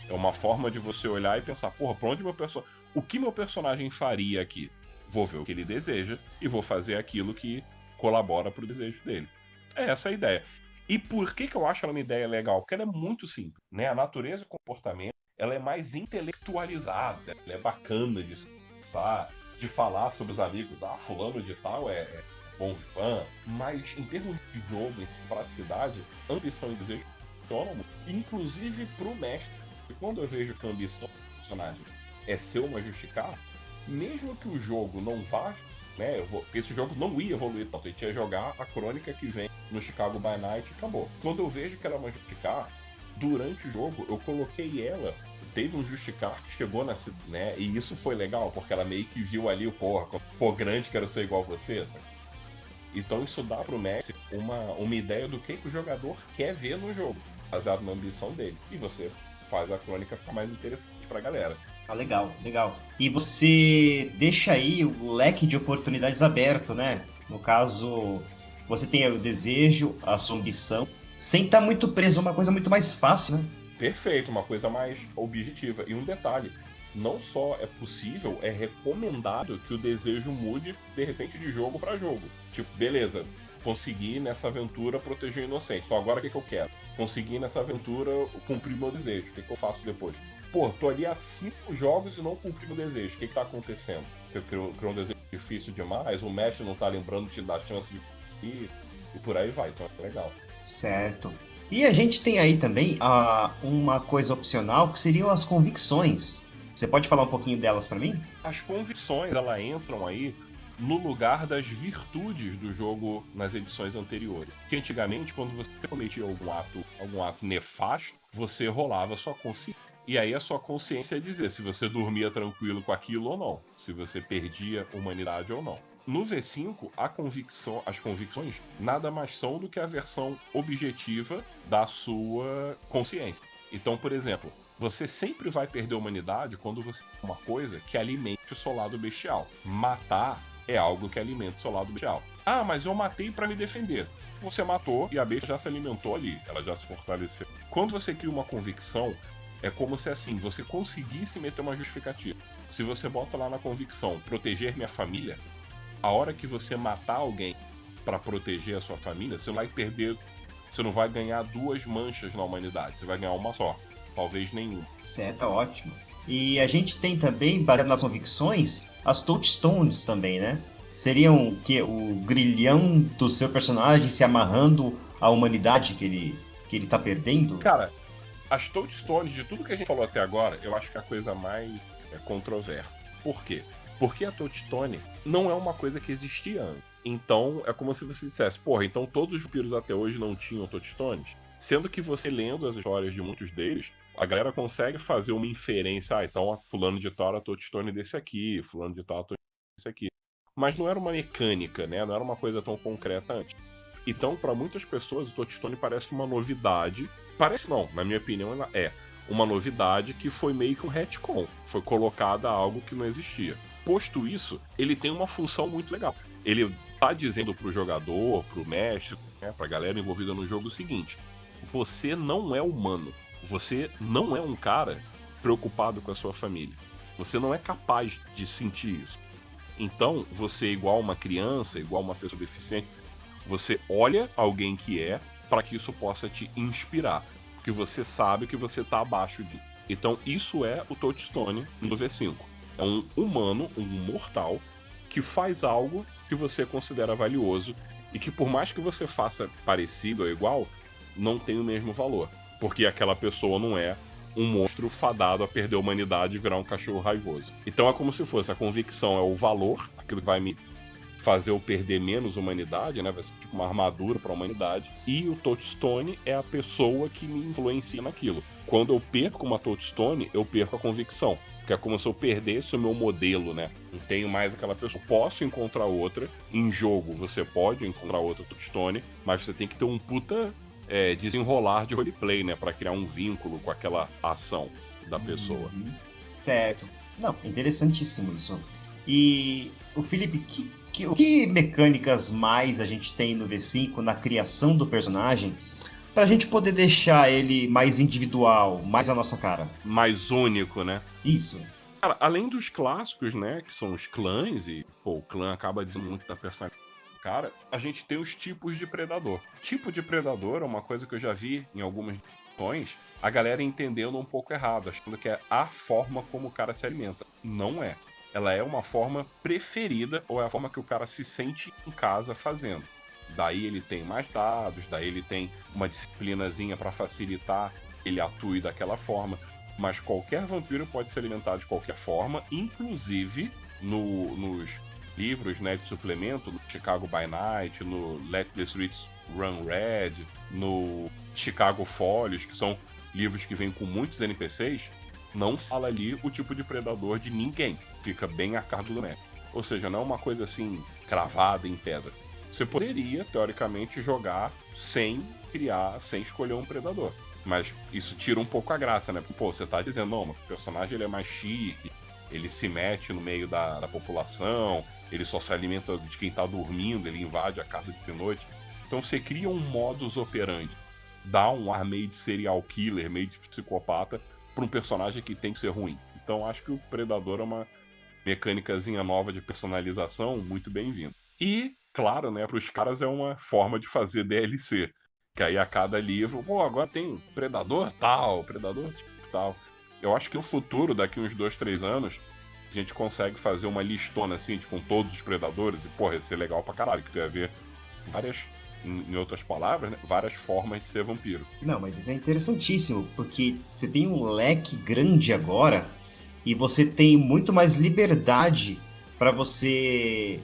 É uma forma de você olhar e pensar, porra, pra onde o que meu personagem faria aqui? Vou ver o que ele deseja e vou fazer aquilo que colabora pro desejo dele. É essa a ideia. E por que eu acho ela uma ideia legal? Porque ela é muito simples, né? A natureza e o comportamento, ela é mais intelectualizada, ela é bacana de se pensar, de falar sobre os amigos, fulano de tal é bom fã, mas em termos de jogo, em praticidade, ambição e desejo funcionam muito. Inclusive pro mestre. E quando eu vejo que a ambição do personagem é ser uma justicar, mesmo que o jogo não vá, né? Esse jogo não ia evoluir tanto, a gente ia jogar a crônica que vem no Chicago by Night e acabou. Quando eu vejo que ela é uma justicar, durante o jogo eu coloquei ela, teve um justicar que chegou nessa, né? E isso foi legal, porque ela meio que viu ali, porra, quando for grande quero ser igual a você, sabe? Então isso dá pro mestre uma ideia do que o jogador quer ver no jogo, baseado na ambição dele. E você faz a crônica ficar mais interessante pra galera. Ah, legal, legal. E você deixa aí o leque de oportunidades aberto, né? No caso, você tem o desejo, a sua ambição, sem estar muito preso a uma coisa muito mais fácil, né? Perfeito, uma coisa mais objetiva. E um detalhe, não só é possível, é recomendado que o desejo mude, de repente, de jogo para jogo. Tipo, beleza, consegui nessa aventura proteger o inocente. Então agora o que eu quero? Consegui nessa aventura cumprir meu desejo. O que eu faço depois? Pô, tô ali há 5 jogos e não cumpri meu desejo. O que tá acontecendo? Você criou um desejo difícil demais, o mestre não tá lembrando de te dar chance de cumprir, e por aí vai. Então é legal. Certo. E a gente tem aí também uma coisa opcional, que seriam as convicções. Você pode falar um pouquinho delas para mim? As convicções, elas entram aí no lugar das virtudes do jogo nas edições anteriores. Que antigamente, quando você cometia algum ato nefasto, você rolava a sua consciência. E aí a sua consciência dizia se você dormia tranquilo com aquilo ou não, se você perdia humanidade ou não. No V5, as convicções nada mais são do que a versão objetiva da sua consciência. Então, por exemplo, você sempre vai perder a humanidade quando você tem uma coisa que alimente o seu lado bestial. Matar é algo que alimenta o seu lado bestial. Ah, mas eu matei para me defender. Você matou e a besta já se alimentou ali, ela já se fortaleceu. Quando você cria uma convicção, é como se assim, você conseguisse meter uma justificativa. Se você bota lá na convicção, proteger minha família, a hora que você matar alguém para proteger a sua família, você não vai perder, você não vai ganhar 2 manchas na humanidade, você vai ganhar uma só, talvez nenhuma. Certo, ótimo. E a gente tem também, baseado nas convicções, as touchstones também, né? Seriam o grilhão do seu personagem se amarrando à humanidade que ele tá perdendo? Cara, as touchstones, de tudo que a gente falou até agora, eu acho que a coisa mais controversa. Por quê? Porque a touchstone não é uma coisa que existia antes. Então, é como se você dissesse, porra, então todos os vampiros até hoje não tinham touchstones? Sendo que você lendo as histórias de muitos deles, a galera consegue fazer uma inferência. Ah, então fulano de tal era touchstone desse aqui, fulano de tal era touchstone desse aqui. Mas não era uma mecânica, né? Não era uma coisa tão concreta antes. Então, para muitas pessoas, o touchstone parece uma novidade. Parece não, na minha opinião, ela é uma novidade que foi meio que um retcon. Foi colocada algo que não existia. Posto isso, ele tem uma função muito legal. Ele tá dizendo pro jogador, pro mestre, né, pra galera envolvida no jogo o seguinte: você não é humano. Você não é um cara preocupado com a sua família. Você não é capaz de sentir isso. Então, você é igual uma criança, igual uma pessoa deficiente. Você olha alguém que é, para que isso possa te inspirar. Porque você sabe que você está abaixo de. Então, isso é o touchstone do V5. É um humano, um mortal, que faz algo que você considera valioso e que, por mais que você faça parecido ou igual, não tem o mesmo valor. Porque aquela pessoa não é um monstro fadado a perder a humanidade e virar um cachorro raivoso. Então é como se fosse: a convicção é o valor, aquilo que vai me fazer eu perder menos humanidade, né? Vai ser tipo uma armadura para a humanidade. E o touchstone é a pessoa que me influencia naquilo. Quando eu perco uma touchstone, eu perco a convicção. Porque é como se eu perdesse o meu modelo, né? Não tenho mais aquela pessoa. Posso encontrar outra. Em jogo você pode encontrar outra touchstone, mas você tem que ter um puta desenrolar de roleplay, né? Pra criar um vínculo com aquela ação da pessoa. Certo. Não, interessantíssimo isso. E o Felipe, que mecânicas mais a gente tem no V5 na criação do personagem pra gente poder deixar ele mais individual, mais a nossa cara? Mais único, né? Isso. Cara, além dos clássicos, né? Que são os clãs, e pô, o clã acaba dizendo muito da personalidade. Cara, a gente tem os tipos de predador. Tipo de predador é uma coisa que eu já vi em algumas discussões, a galera entendendo um pouco errado, achando que é a forma como o cara se alimenta. Não é. Ela é uma forma preferida, ou é a forma que o cara se sente em casa fazendo. Daí ele tem mais dados, daí ele tem uma disciplinazinha para facilitar ele atue daquela forma. Mas qualquer vampiro pode se alimentar de qualquer forma, inclusive nos livros, né, de suplemento, no Chicago by Night, no Let the Streets Run Red, no Chicago Folios, que são livros que vêm com muitos NPCs, não fala ali o tipo de predador de ninguém. Fica bem a cargo do mestre. Ou seja, não é uma coisa assim, cravada em pedra. Você poderia, teoricamente, jogar sem criar, sem escolher um predador. Mas isso tira um pouco a graça, né? Pô, você tá dizendo, não, o personagem ele é mais chique, ele se mete no meio da população, ele só se alimenta de quem tá dormindo, ele invade a casa de noite. Então você cria um modus operandi, dá um ar meio de serial killer, meio de psicopata, pra um personagem que tem que ser ruim. Então acho que o Predador é uma mecânicazinha nova de personalização muito bem-vinda. E, claro, né, pros caras é uma forma de fazer DLC. Que aí a cada livro, pô, agora tem Predador tal, Predador tipo tal. Eu acho que no futuro, daqui uns 2, 3 anos, a gente consegue fazer uma listona assim, tipo, com todos os predadores, e porra, ia ser legal pra caralho, que tu ia ver várias, em outras palavras, né, várias formas de ser vampiro. Não, mas isso é interessantíssimo, porque você tem um leque grande agora e você tem muito mais liberdade para você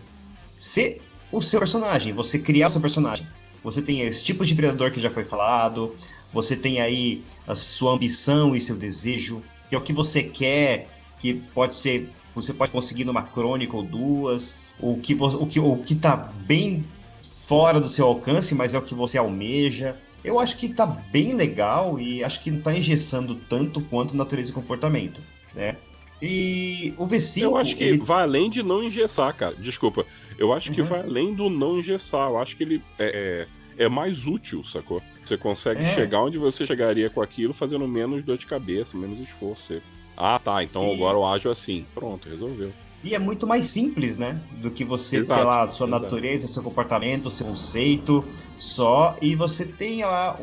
ser o seu personagem, você criar o seu personagem. Você tem os tipos de predador que já foi falado, você tem aí a sua ambição e seu desejo, que é o que você quer, que pode ser, você pode conseguir numa crônica ou duas, o que tá bem fora do seu alcance, mas é o que você almeja. Eu acho que tá bem legal e acho que não tá engessando tanto quanto natureza e comportamento, né? E o V5... Eu acho que vai além de não engessar, cara. Desculpa. Eu acho que vai além do não engessar. Eu acho que ele é mais útil, sacou? Você consegue chegar onde você chegaria com aquilo fazendo menos dor de cabeça, menos esforço. Ah, tá. Então agora eu ajo assim. Pronto, resolveu. E é muito mais simples, né? Do que você ter lá sua natureza, seu comportamento, seu conceito só. E você tem lá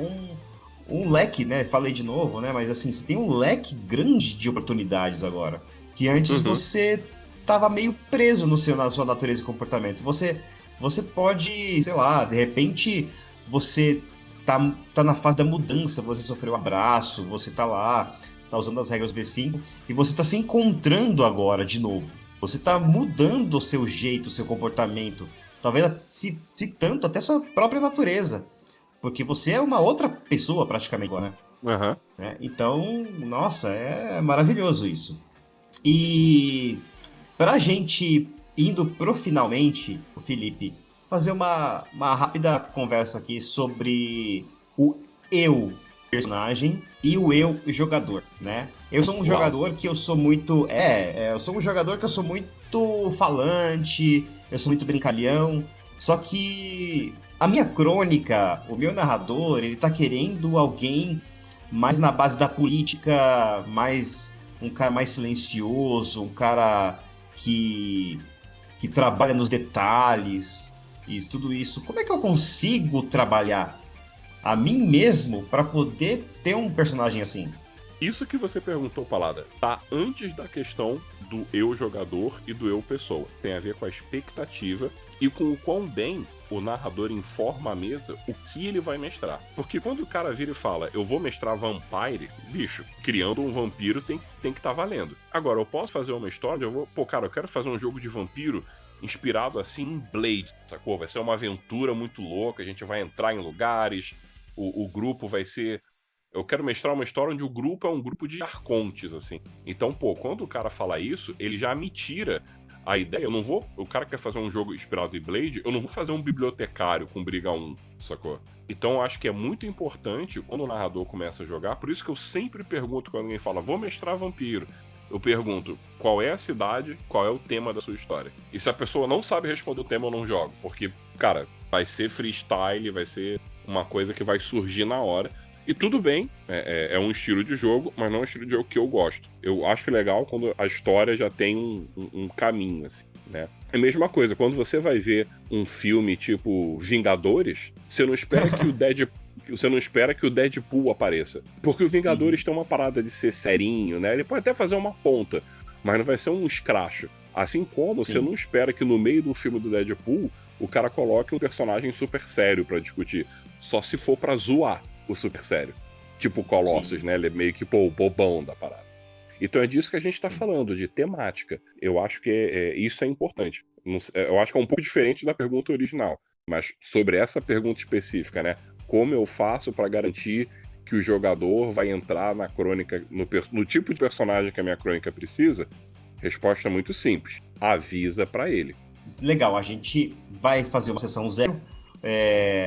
um leque, né? Falei de novo, né? Mas assim, você tem um leque grande de oportunidades agora. Que antes você tava meio preso na sua natureza e comportamento. Você pode, sei lá, de repente você tá na fase da mudança, você sofreu um abraço, você tá lá, tá usando as regras V5, e você tá se encontrando agora de novo. Você tá mudando o seu jeito, o seu comportamento. Talvez citando até sua própria natureza. porque você é uma outra pessoa praticamente, né? Aham. Então, nossa, é maravilhoso isso. E pra gente indo pro finalmente, o Felipe, fazer uma rápida conversa aqui sobre o eu personagem e o eu jogador, né? Eu sou um Uau. jogador que eu sou muito. Eu sou um jogador que eu sou muito falante, eu sou muito brincalhão. Só que a minha crônica, o meu narrador, ele tá querendo alguém mais na base da política, mais um cara mais silencioso, um cara que, que trabalha nos detalhes e tudo isso. Como é que eu consigo trabalhar a mim mesmo para poder ter um personagem assim? Isso que você perguntou, Palada, tá antes da questão do eu jogador e do eu pessoa. Tem a ver com a expectativa e com o quão bem o narrador informa a mesa o que ele vai mestrar. Porque quando o cara vira e fala, eu vou mestrar Vampire, bicho, criando um vampiro tem que estar valendo. Agora, eu posso fazer uma história, eu quero fazer um jogo de vampiro inspirado assim em Blade, sacou? Vai ser uma aventura muito louca, a gente vai entrar em lugares, o grupo vai ser... Eu quero mestrar uma história onde o grupo é um grupo de arcontes, assim. Então, quando o cara fala isso, ele já me tira a ideia. Eu não vou... O cara quer fazer um jogo inspirado em Blade, eu não vou fazer um bibliotecário com Briga 1, sacou? Então, eu acho que é muito importante, quando o narrador começa a jogar, por isso que eu sempre pergunto quando alguém fala, vou mestrar vampiro. Eu pergunto, qual é a cidade, qual é o tema da sua história? E se a pessoa não sabe responder o tema, eu não jogo. Porque, cara, vai ser freestyle, vai ser uma coisa que vai surgir na hora. E tudo bem, é um estilo de jogo, mas não é um estilo de jogo que eu gosto. Eu acho legal quando a história já tem um caminho, assim, né? É a mesma coisa, quando você vai ver um filme tipo Vingadores, você não espera que o Deadpool apareça. Porque o Vingadores tem uma parada de ser serinho, né? Ele pode até fazer uma ponta, mas não vai ser um escracho. Assim como Sim. você não espera que no meio do filme do Deadpool, o cara coloque um personagem super sério pra discutir. Só se for pra zoar o super sério. Tipo o Colossus, Sim. né? Ele é meio que o bobão da parada. Então é disso que a gente tá Sim. falando, de temática. Eu acho que isso é importante. Eu acho que é um pouco diferente da pergunta original. Mas sobre essa pergunta específica, né? Como eu faço para garantir que o jogador vai entrar na crônica, no tipo de personagem que a minha crônica precisa? Resposta muito simples. Avisa para ele. Legal, a gente vai fazer uma sessão zero.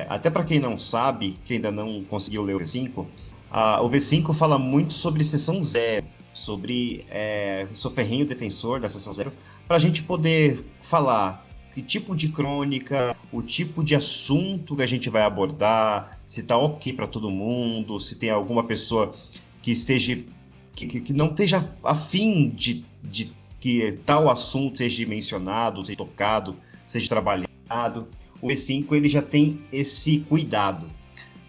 Até para quem não sabe, que ainda não conseguiu ler o V5, o V5 fala muito sobre sessão zero, sobre sou ferrenho defensor da sessão zero, para a gente poder falar que tipo de crônica, o tipo de assunto que a gente vai abordar, se tá ok para todo mundo, se tem alguma pessoa que esteja que não esteja afim de que tal assunto seja mencionado, seja tocado, seja trabalhado. O V5 ele já tem esse cuidado.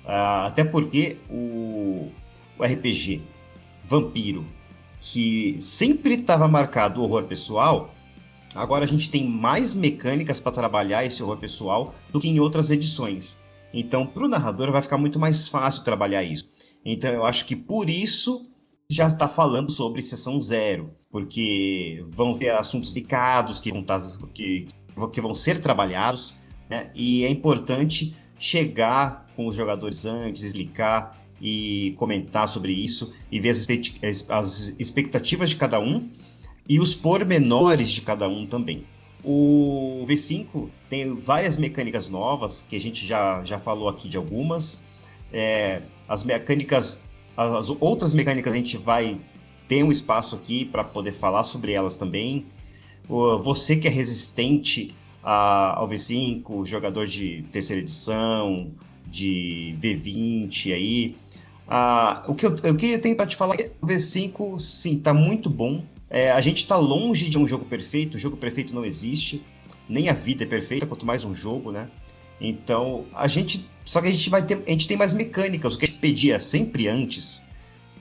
Até porque o RPG Vampiro, que sempre estava marcado o horror pessoal, agora a gente tem mais mecânicas para trabalhar esse horror pessoal do que em outras edições. Então, para o narrador vai ficar muito mais fácil trabalhar isso. Então, eu acho que por isso já está falando sobre sessão zero, porque vão ter assuntos delicados que vão ser trabalhados, né? E é importante chegar com os jogadores antes, explicar e comentar sobre isso e ver as expectativas de cada um e os pormenores de cada um também. O V5 tem várias mecânicas novas, que a gente já falou aqui de algumas. As outras mecânicas a gente vai ter um espaço aqui para poder falar sobre elas também. Você que é resistente ao V5, jogador de terceira edição, de V20 aí. O que eu tenho para te falar é que o V5, sim, tá muito bom. A gente tá longe de um jogo perfeito, o jogo perfeito não existe, nem a vida é perfeita, quanto mais um jogo, né? Então, só que a gente tem mais mecânicas, o que a gente pedia sempre antes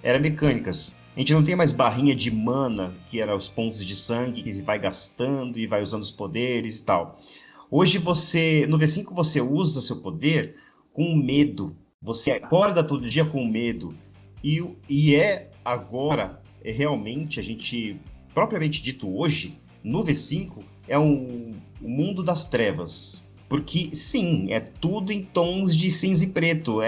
era mecânicas. A gente não tem mais barrinha de mana, que era os pontos de sangue, que vai gastando e vai usando os poderes e tal. Hoje no V5 você usa seu poder com medo. Você acorda todo dia com medo. E agora, realmente, a gente, propriamente dito hoje, no V5, é o mundo das trevas. Porque, sim, é tudo em tons de cinza e preto.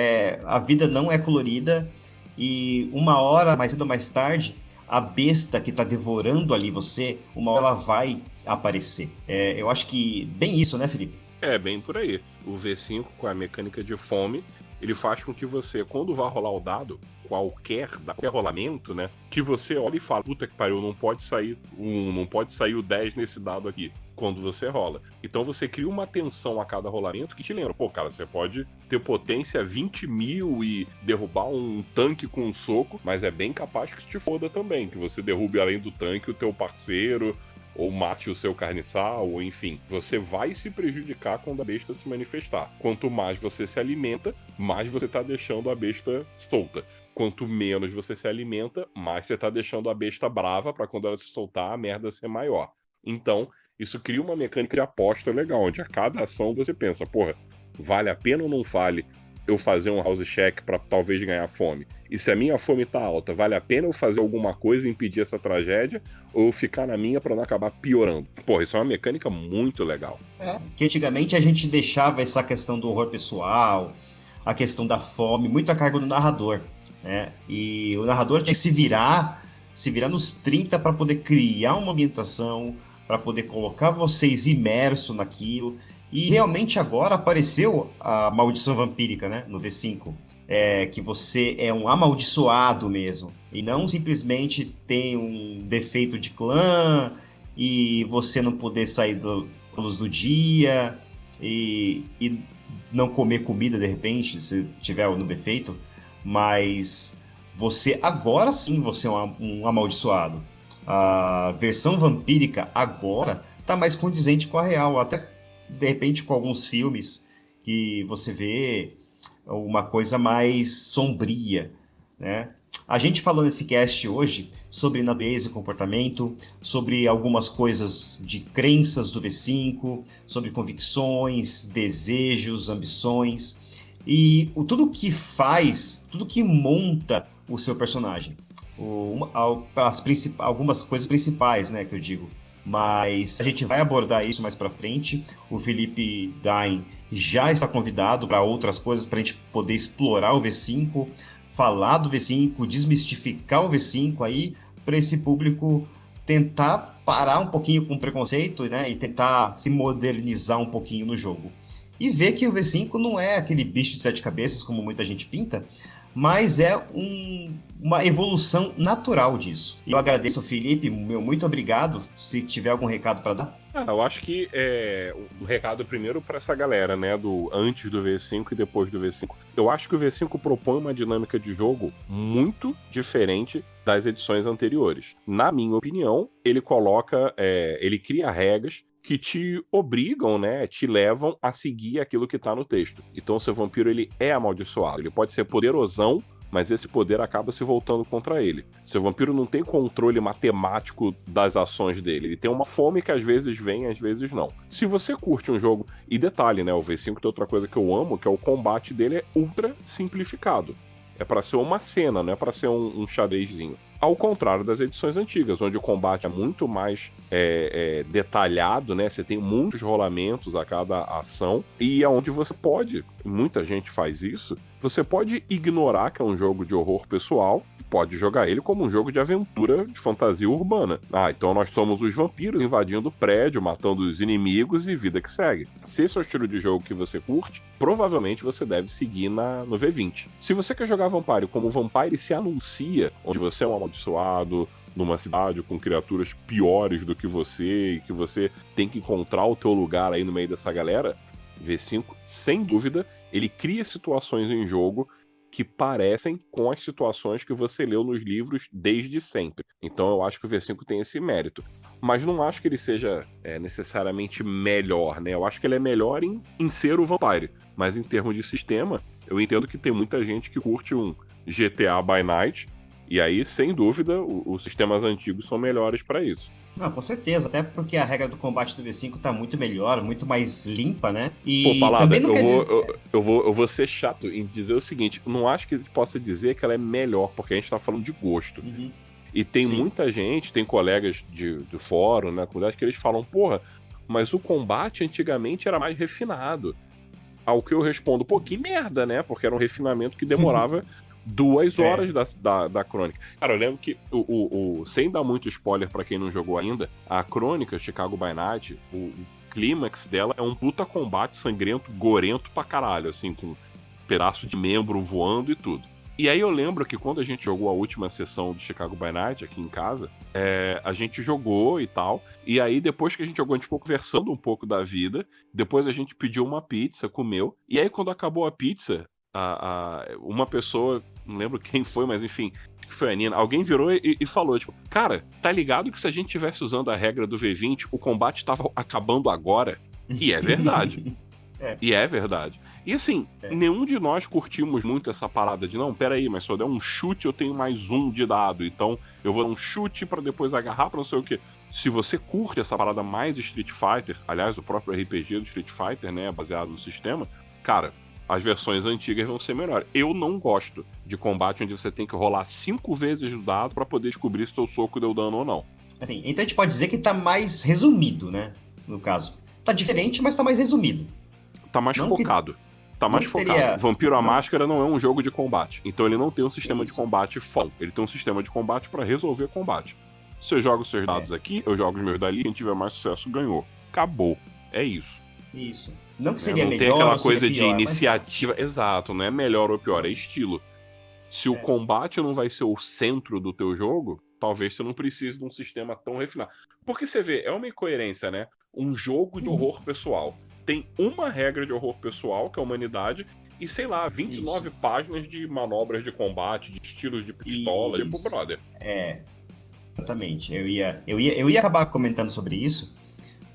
A vida não é colorida e uma hora, mais cedo ou mais tarde, a besta que está devorando ali você, uma hora ela vai aparecer. Eu acho que bem isso, né, Felipe? É, bem por aí. O V5, com a mecânica de fome, ele faz com que você, quando vai rolar o dado, qualquer rolamento, né, que você olha e fala, puta que pariu, não pode sair não pode sair o 10 nesse dado aqui, quando você rola. Então você cria uma tensão a cada rolamento que te lembra, pô, cara, você pode ter potência 20 mil e derrubar um tanque com um soco, mas é bem capaz que te foda também, que você derrube além do tanque o teu parceiro, ou mate o seu carniçal, ou enfim. Você vai se prejudicar quando a besta se manifestar. Quanto mais você se alimenta, mais você tá deixando a besta solta. Quanto menos você se alimenta, mais você tá deixando a besta brava pra quando ela se soltar, a merda ser maior. Então, isso cria uma mecânica de aposta legal, onde a cada ação você pensa, porra, vale a pena ou não vale eu fazer um house check pra talvez ganhar fome? E se a minha fome tá alta, vale a pena eu fazer alguma coisa e impedir essa tragédia? Ou eu ficar na minha pra não acabar piorando? Porra, isso é uma mecânica muito legal. Que antigamente a gente deixava essa questão do horror pessoal, a questão da fome, muito a cargo do narrador, né? E o narrador tinha que se virar nos 30 para poder criar uma ambientação, para poder colocar vocês imersos naquilo. E realmente agora apareceu a maldição vampírica, né, no V5. Que você é um amaldiçoado mesmo. E não simplesmente tem um defeito de clã e você não poder sair da luz do dia e não comer comida de repente, se tiver no defeito. Mas você, agora sim, você é um amaldiçoado. A versão vampírica agora tá mais condizente com a real, até de repente com alguns filmes que você vê uma coisa mais sombria, né? A gente falou nesse cast hoje sobre natureza e comportamento, sobre algumas coisas de crenças do V5, sobre convicções, desejos, ambições e tudo que monta o seu personagem. Algumas coisas principais, né, que eu digo. Mas a gente vai abordar isso mais para frente. O Felipe Dain já está convidado para outras coisas, para a gente poder explorar o V5, falar do V5, desmistificar o V5 aí, para esse público tentar parar um pouquinho com o preconceito, né, e tentar se modernizar um pouquinho no jogo. E ver que o V5 não é aquele bicho de 7 cabeças, como muita gente pinta, mas é uma evolução natural disso. Eu agradeço ao Felipe, muito obrigado. Se tiver algum recado para dar. Eu acho que o recado primeiro para essa galera, né, do antes do V5 e depois do V5. Eu acho que o V5 propõe uma dinâmica de jogo muito diferente das edições anteriores. Na minha opinião, ele cria regras que te obrigam, né, te levam a seguir aquilo que tá no texto. Então o seu vampiro, ele é amaldiçoado. Ele pode ser poderosão, mas esse poder acaba se voltando contra ele. Seu vampiro não tem controle matemático das ações dele. Ele tem uma fome que às vezes vem, às vezes não. Se você curte um jogo... E detalhe, né, o V5 tem outra coisa que eu amo, que é o combate dele é ultra simplificado. É pra ser uma cena, não é pra ser um xadrezinho. Ao contrário das edições antigas, onde o combate é muito mais detalhado, né? Você tem muitos rolamentos a cada ação, e é onde você pode, muita gente faz isso, você pode ignorar que é um jogo de horror pessoal, e pode jogar ele como um jogo de aventura de fantasia urbana. Então nós somos os vampiros invadindo o prédio, matando os inimigos e vida que segue. Se esse é o estilo de jogo que você curte, provavelmente você deve seguir no V20. Se você quer jogar Vampire como Vampire se anuncia, onde você é um amaldiçoado, numa cidade com criaturas piores do que você, e que você tem que encontrar o teu lugar aí no meio dessa galera, V5, sem dúvida, ele cria situações em jogo que parecem com as situações que você leu nos livros desde sempre. Então eu acho que o V5 tem esse mérito. Mas não acho que ele seja necessariamente melhor, né? Eu acho que ele é melhor em ser o Vampire. Mas em termos de sistema, eu entendo que tem muita gente que curte um GTA by Night, e aí, sem dúvida, os sistemas antigos são melhores para isso. Com certeza, até porque a regra do combate do V5 tá muito melhor, muito mais limpa, né? E Palada, também não eu vou ser chato em dizer o seguinte, eu não acho que ele possa dizer que ela é melhor, porque a gente tá falando de gosto. E tem muita gente, tem colegas de fórum, né, comunidade, que eles falam, porra, mas o combate antigamente era mais refinado. Ao que eu respondo, pô, que merda, né? Porque era um refinamento que demorava 2 horas da crônica. Cara, eu lembro que, sem dar muito spoiler pra quem não jogou ainda, a crônica Chicago by Night, o clímax dela é um puta combate sangrento, gorento pra caralho, assim, com pedaço de membro voando e tudo. E aí eu lembro que quando a gente jogou a última sessão do Chicago by Night aqui em casa, a gente jogou e tal, e aí depois que a gente jogou, a gente ficou conversando um pouco da vida, depois a gente pediu uma pizza, comeu, e aí quando acabou a pizza, uma pessoa, não lembro quem foi, mas enfim, acho que foi a Nina, alguém virou e falou, tipo, cara, tá ligado que se a gente tivesse usando a regra do V20, o combate tava acabando agora? E é verdade. E é verdade. E assim, nenhum de nós curtimos muito essa parada de, não, peraí, mas se eu der um chute eu tenho mais 1 de dado, então eu vou dar um chute pra depois agarrar pra não sei o quê. Se você curte essa parada mais Street Fighter, aliás, o próprio RPG do Street Fighter, né, baseado no sistema, cara, as versões antigas vão ser melhores. Eu não gosto de combate onde você tem que rolar 5 vezes o dado pra poder descobrir se teu soco deu dano ou não. Assim, então a gente pode dizer que tá mais resumido, né, no caso. Tá diferente, mas tá mais resumido. Tá mais Não focado. Tá mais focado. teria- Vampiro à não. Máscara não é um jogo de combate. Então ele não tem um sistema de Isso. combate foda. Ele tem um sistema de combate pra resolver combate. Se eu jogo os seus dados aqui, eu jogo os meus dali, quem tiver mais sucesso ganhou. Acabou. É isso. Isso. Não que Né? seria Não melhor tem aquela ou seria coisa de pior, mas- iniciativa. Exato, não é melhor ou pior, é estilo. Se o combate não vai ser o centro do teu jogo, talvez você não precise de um sistema tão refinado. Porque você vê, é uma incoerência, né? Um jogo de horror pessoal. Tem uma regra de horror pessoal, que é a humanidade, e sei lá, 29 páginas de manobras de combate, de estilos de pistola, tipo, Isso. brother. Exatamente. Eu ia acabar comentando sobre isso,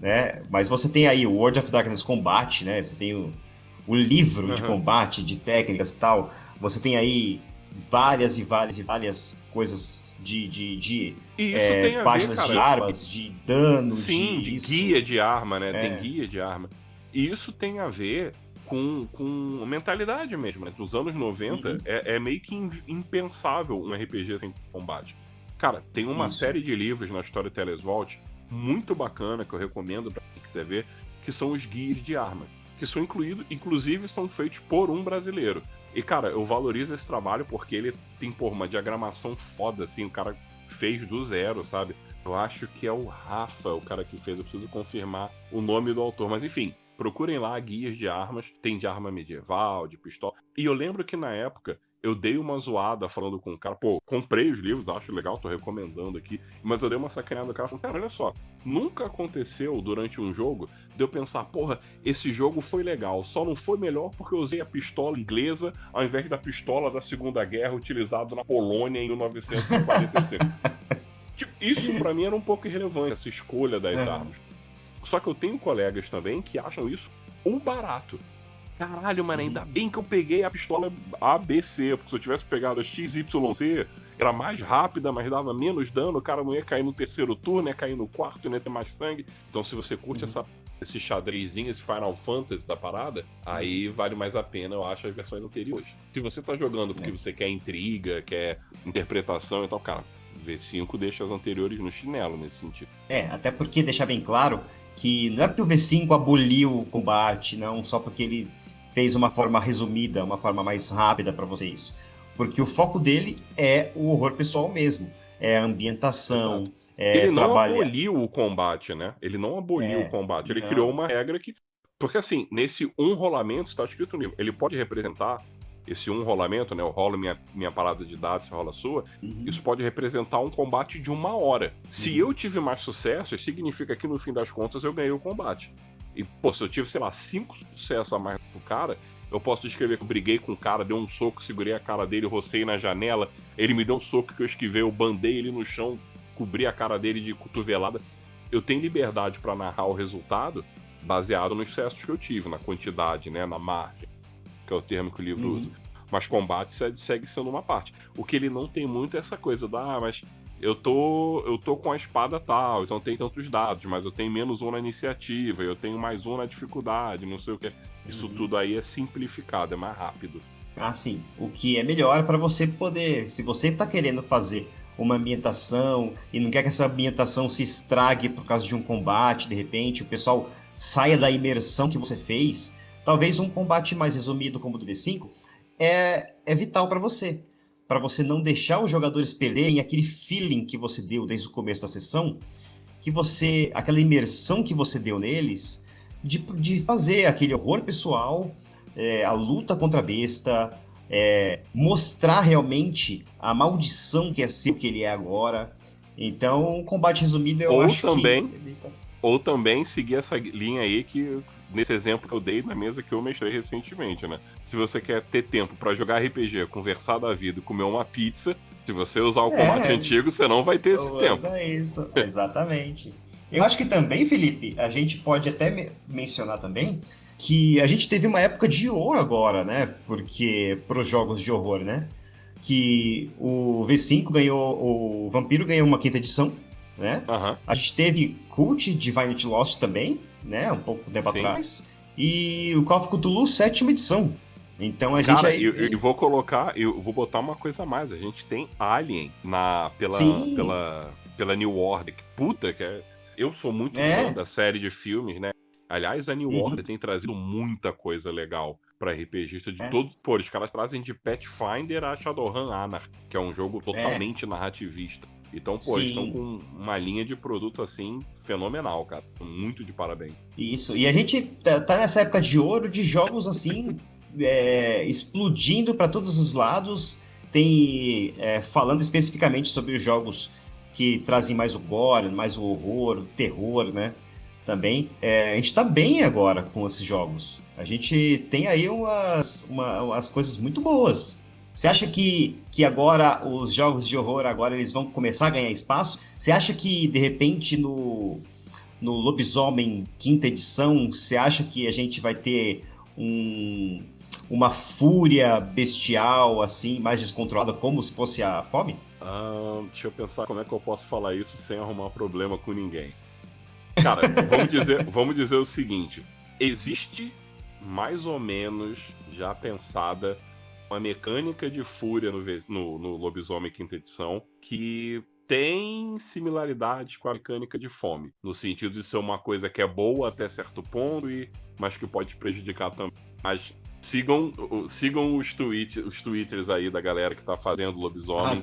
né? Mas você tem aí o World of Darkness Combate, né? Você tem o livro de combate, de técnicas e tal. Você tem aí várias coisas de E isso tem a ver, páginas cara, de armas, de dano, sim, de guia de arma, né? É. Tem guia de arma. E isso tem a ver com mentalidade mesmo, né? Nos anos 90 é meio que impensável um RPG sem combate. Cara, tem uma Isso. série de livros na Storytellers Vault muito bacana que eu recomendo pra quem quiser ver, que são os guias de arma, que são inclusive são feitos por um brasileiro. E cara, eu valorizo esse trabalho porque ele tem, uma diagramação foda, assim, o cara fez do zero, sabe? Eu acho que é o Rafa, o cara que fez, eu preciso confirmar o nome do autor, mas enfim, procurem lá guias de armas, tem de arma medieval, de pistola. E eu lembro que na época eu dei uma zoada falando com o cara, pô, comprei os livros, acho legal, tô recomendando aqui, mas eu dei uma sacaneada no cara, falando, cara, olha só, nunca aconteceu durante um jogo de eu pensar, porra, esse jogo foi legal, só não foi melhor porque eu usei a pistola inglesa ao invés da pistola da Segunda Guerra utilizada na Polônia em 1945. Tipo, isso pra mim era um pouco irrelevante, essa escolha das armas. Só que eu tenho colegas também que acham isso um barato. Caralho, mano, ainda bem que eu peguei a pistola ABC, porque se eu tivesse pegado a XYZ, era mais rápida, mas dava menos dano, o cara não ia cair no terceiro turno, ia cair no quarto, não ia ter mais sangue. Então se você curte esse xadrezinho, esse Final Fantasy da parada, aí vale mais a pena, eu acho, as versões anteriores. Se você tá jogando porque você quer intriga, quer interpretação e tal, cara, V5 deixa as anteriores no chinelo nesse sentido. Até porque deixar bem claro que não é porque o V5 aboliu o combate, não, só porque ele fez uma forma resumida, uma forma mais rápida para vocês. Porque o foco dele é o horror pessoal mesmo. É a ambientação, ele não aboliu o combate, né? Ele não aboliu o combate. Ele não. criou uma regra que... Porque assim, nesse rolamento, está escrito no livro, ele pode representar esse rolamento, né? Eu rolo minha parada de dados, você rola a sua. Isso pode representar um combate de 1 hora. Se eu tive mais sucessos, significa que no fim das contas eu ganhei o combate. E, pô, se eu tive, sei lá, 5 sucessos a mais pro cara, eu posso descrever que eu briguei com o cara, dei um soco, segurei a cara dele, rocei na janela, ele me deu um soco que eu esquivei, eu bandei ele no chão, cobri a cara dele de cotovelada. Eu tenho liberdade pra narrar o resultado baseado nos sucessos que eu tive, na quantidade, né, na margem, que é o termo que o livro usa. Mas combate segue sendo uma parte. O que ele não tem muito é essa coisa da, mas eu tô com a espada tal, então tem tantos dados, mas eu tenho menos 1 na iniciativa, eu tenho mais 1 na dificuldade, não sei o que. Isso tudo aí é simplificado, é mais rápido. Sim. O que é melhor para você poder, se você tá querendo fazer uma ambientação e não quer que essa ambientação se estrague por causa de um combate, de repente, o pessoal saia da imersão que você fez, talvez um combate mais resumido como o do V5 é vital para você não deixar os jogadores perderem aquele feeling que você deu desde o começo da sessão, aquela imersão que você deu neles, de fazer aquele horror pessoal, a luta contra a besta, mostrar realmente a maldição que é ser o que ele é agora. Então, um combate resumido eu acho Ou também seguir essa linha aí que, nesse exemplo que eu dei na mesa que eu mestrei recentemente, né? Se você quer ter tempo pra jogar RPG, conversar da vida e comer uma pizza, se você usar o combate antigo, você não vai ter esse tempo. É isso, exatamente. Eu acho que também, Felipe, a gente pode até mencionar também que a gente teve uma época de ouro agora, né? Porque pros jogos de horror, né? Que o V5 ganhou, o Vampiro ganhou uma quinta edição, né? A gente teve Cult Divinity Lost também, né? Um pouco tempo atrás. E o Call of Cthulhu, 7ª edição. Então a gente aí... eu vou botar uma coisa a mais. A gente tem Alien pela New Order. Que puta que é... Eu sou muito fã da série de filmes, né? Aliás, a New Order tem trazido muita coisa legal pra RPGista de todo... Pô, os caras trazem de Pathfinder a Shadowrun Anarchy, que é um jogo totalmente narrativista. Então, pô, eles estão com uma linha de produto, assim, fenomenal, cara. Muito de parabéns. Isso, e a gente tá nessa época de ouro de jogos, assim, explodindo para todos os lados. Tem, falando especificamente sobre os jogos que trazem mais o gore, mais o horror, o terror, né? Também. A gente tá bem agora com esses jogos. A gente tem aí umas coisas muito boas. Você acha que agora os jogos de horror agora eles vão começar a ganhar espaço? Você acha que, de repente, no Lobisomem quinta edição, você acha que a gente vai ter uma fúria bestial, assim, mais descontrolada, como se fosse a Fome? Deixa eu pensar como é que eu posso falar isso sem arrumar problema com ninguém. Cara, vamos dizer o seguinte. Existe, mais ou menos, já pensada, uma mecânica de fúria no Lobisomem quinta edição que tem similaridades com a mecânica de fome, no sentido de ser uma coisa que é boa até certo ponto, mas que pode prejudicar também. Mas sigam os twitters aí da galera que tá fazendo Lobisomem,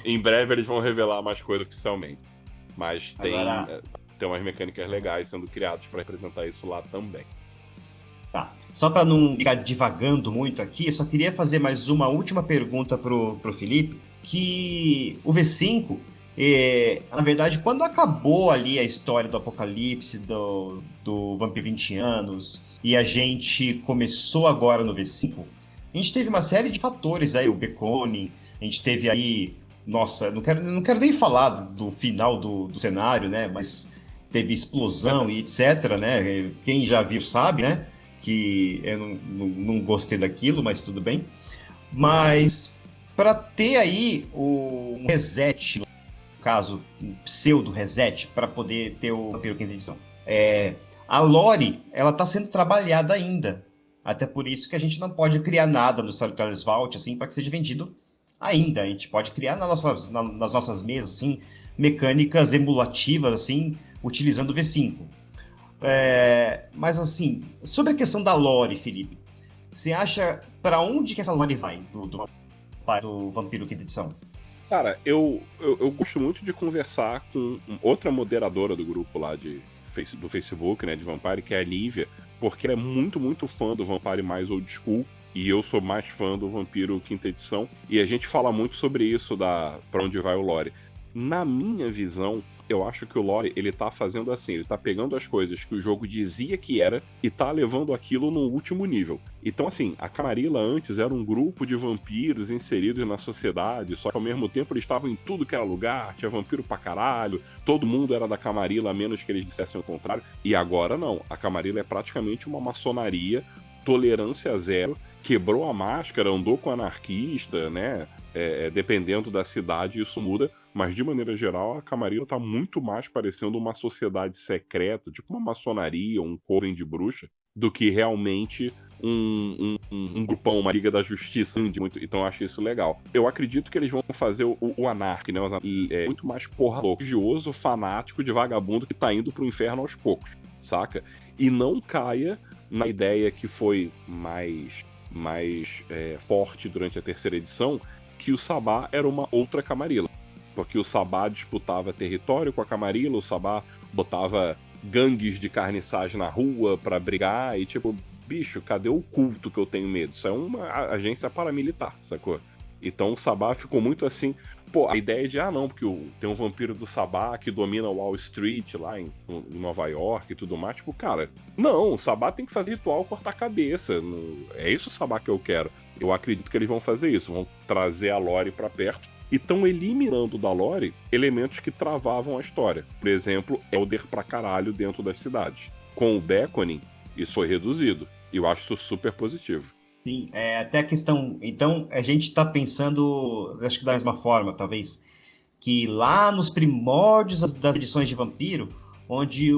em breve eles vão revelar mais coisa oficialmente. Mas tem umas mecânicas legais sendo criadas para representar isso lá também. Tá. Só para não ficar divagando muito aqui, eu só queria fazer mais uma última pergunta pro Felipe, que o V5, na verdade, quando acabou ali a história do apocalipse, do Vampiro 20 anos, e a gente começou agora no V5, a gente teve uma série de fatores aí, o Becone, a gente teve aí, nossa, não quero nem falar do final do cenário, né, mas teve explosão e etc, né, quem já viu sabe, né, que eu não gostei daquilo, mas tudo bem. Mas para ter aí um reset, no caso, um pseudo reset, para poder ter o Vampiro quinta edição. A lore, ela está sendo trabalhada ainda. Até por isso que a gente não pode criar nada no Storytellers Vault, assim, para que seja vendido ainda. A gente pode criar nas nossas mesas, assim, mecânicas emulativas, assim, utilizando o V5. Mas assim, sobre a questão da lore, Felipe, você acha para onde que essa lore vai do Vampiro quinta edição? Cara, eu gosto muito de conversar com outra moderadora do grupo lá do Facebook, né, de Vampire, que é a Lívia, porque ela é muito, muito fã do Vampire mais old school, e eu sou mais fã do Vampiro quinta edição, e a gente fala muito sobre isso, pra onde vai o lore. Na minha visão, eu acho que o lore, ele tá fazendo assim, ele tá pegando as coisas que o jogo dizia que era e tá levando aquilo no último nível. Então assim, a Camarilla antes era um grupo de vampiros inseridos na sociedade, só que ao mesmo tempo eles estavam em tudo que era lugar, tinha vampiro pra caralho, todo mundo era da Camarilla, a menos que eles dissessem o contrário. E agora não, a Camarilla é praticamente uma maçonaria, tolerância zero, quebrou a máscara, andou com anarquista, né? Dependendo da cidade, isso muda. Mas, de maneira geral, a Camarilla está muito mais parecendo uma sociedade secreta, tipo uma maçonaria, um coven de bruxa, do que realmente um grupão, uma Liga da Justiça. Então eu acho isso legal. Eu acredito que eles vão fazer o Anark, né? Muito mais porra louco, religioso, fanático de vagabundo que tá indo pro inferno aos poucos, saca? E não caia na ideia que foi mais forte durante a terceira edição, que o Sabá era uma outra Camarilla. Porque o Sabá disputava território com a Camarilla, o Sabá botava gangues de carniçagem na rua pra brigar e tipo, bicho, cadê o culto que eu tenho medo? Isso é uma agência paramilitar, sacou? Então o Sabá ficou muito assim, pô, a ideia de, não, porque tem um vampiro do Sabá que domina Wall Street lá em Nova York e tudo mais, tipo, cara, não, o Sabá tem que fazer ritual cortar cabeça, é isso o Sabá que eu quero. Eu acredito que eles vão fazer isso, vão trazer a Lore pra perto e estão eliminando da Lore elementos que travavam a história. Por exemplo, Elder pra caralho dentro das cidades. Com o Beckoning, isso foi reduzido. E eu acho isso super positivo. Sim, até a questão. Então, a gente está pensando, acho que da mesma forma, talvez, que lá nos primórdios das edições de Vampiro, onde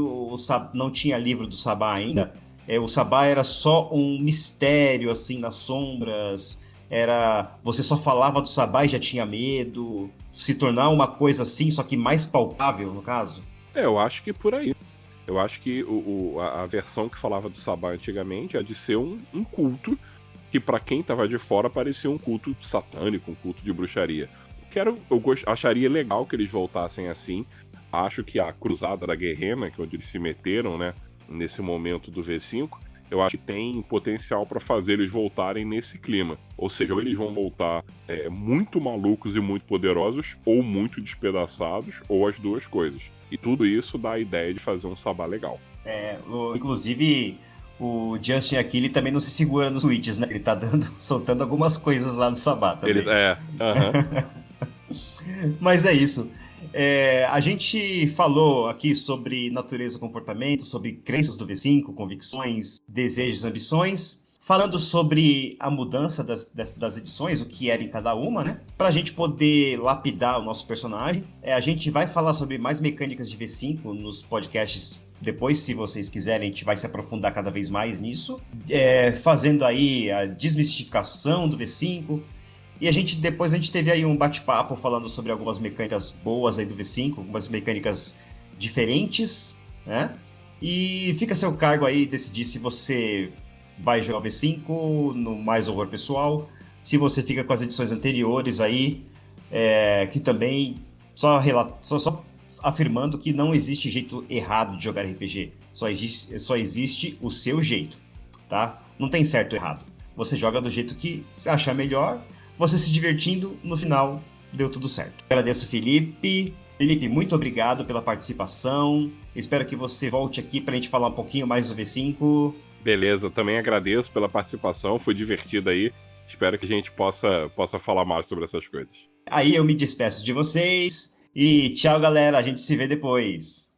não tinha livro do Sabá ainda, o Sabá era só um mistério, assim, nas sombras. Você só falava do Sabá e já tinha medo. Se tornar uma coisa assim, só que mais palpável, no caso. Eu acho que por aí. Eu acho que a versão que falava do Sabá antigamente é de ser um culto que, pra quem tava de fora, parecia um culto satânico, um culto de bruxaria. Acharia legal que eles voltassem assim. Acho que a Cruzada da Guerrena, que é onde eles se meteram, né, nesse momento do V5, eu acho que tem potencial pra fazer eles voltarem nesse clima. Ou seja, ou eles vão voltar muito malucos e muito poderosos, ou muito despedaçados, ou as duas coisas. E tudo isso dá a ideia de fazer um Sabá legal. Inclusive, o Justin aqui, ele também não se segura nos tweets, né? Ele tá soltando algumas coisas lá no Sabá também. Mas é isso. A gente falou aqui sobre natureza e comportamento, sobre crenças do V5, convicções, desejos, ambições. Falando sobre a mudança das edições, o que era em cada uma, né? Para a gente poder lapidar o nosso personagem. A gente vai falar sobre mais mecânicas de V5 nos podcasts depois, se vocês quiserem, a gente vai se aprofundar cada vez mais nisso. Fazendo aí a desmistificação do V5. E depois a gente teve aí um bate-papo falando sobre algumas mecânicas boas aí do V5, algumas mecânicas diferentes, né? E fica a seu cargo aí decidir se você vai jogar o V5 no Mais Horror Pessoal, se você fica com as edições anteriores aí, que também só afirmando que não existe jeito errado de jogar RPG, só existe o seu jeito, tá? Não tem certo ou errado. Você joga do jeito que você achar melhor, você se divertindo, no final deu tudo certo. Agradeço, Felipe. Felipe, muito obrigado pela participação. Espero que você volte aqui pra gente falar um pouquinho mais do V5. Beleza, também agradeço pela participação, foi divertido aí. Espero que a gente possa falar mais sobre essas coisas. Aí eu me despeço de vocês e tchau, galera. A gente se vê depois.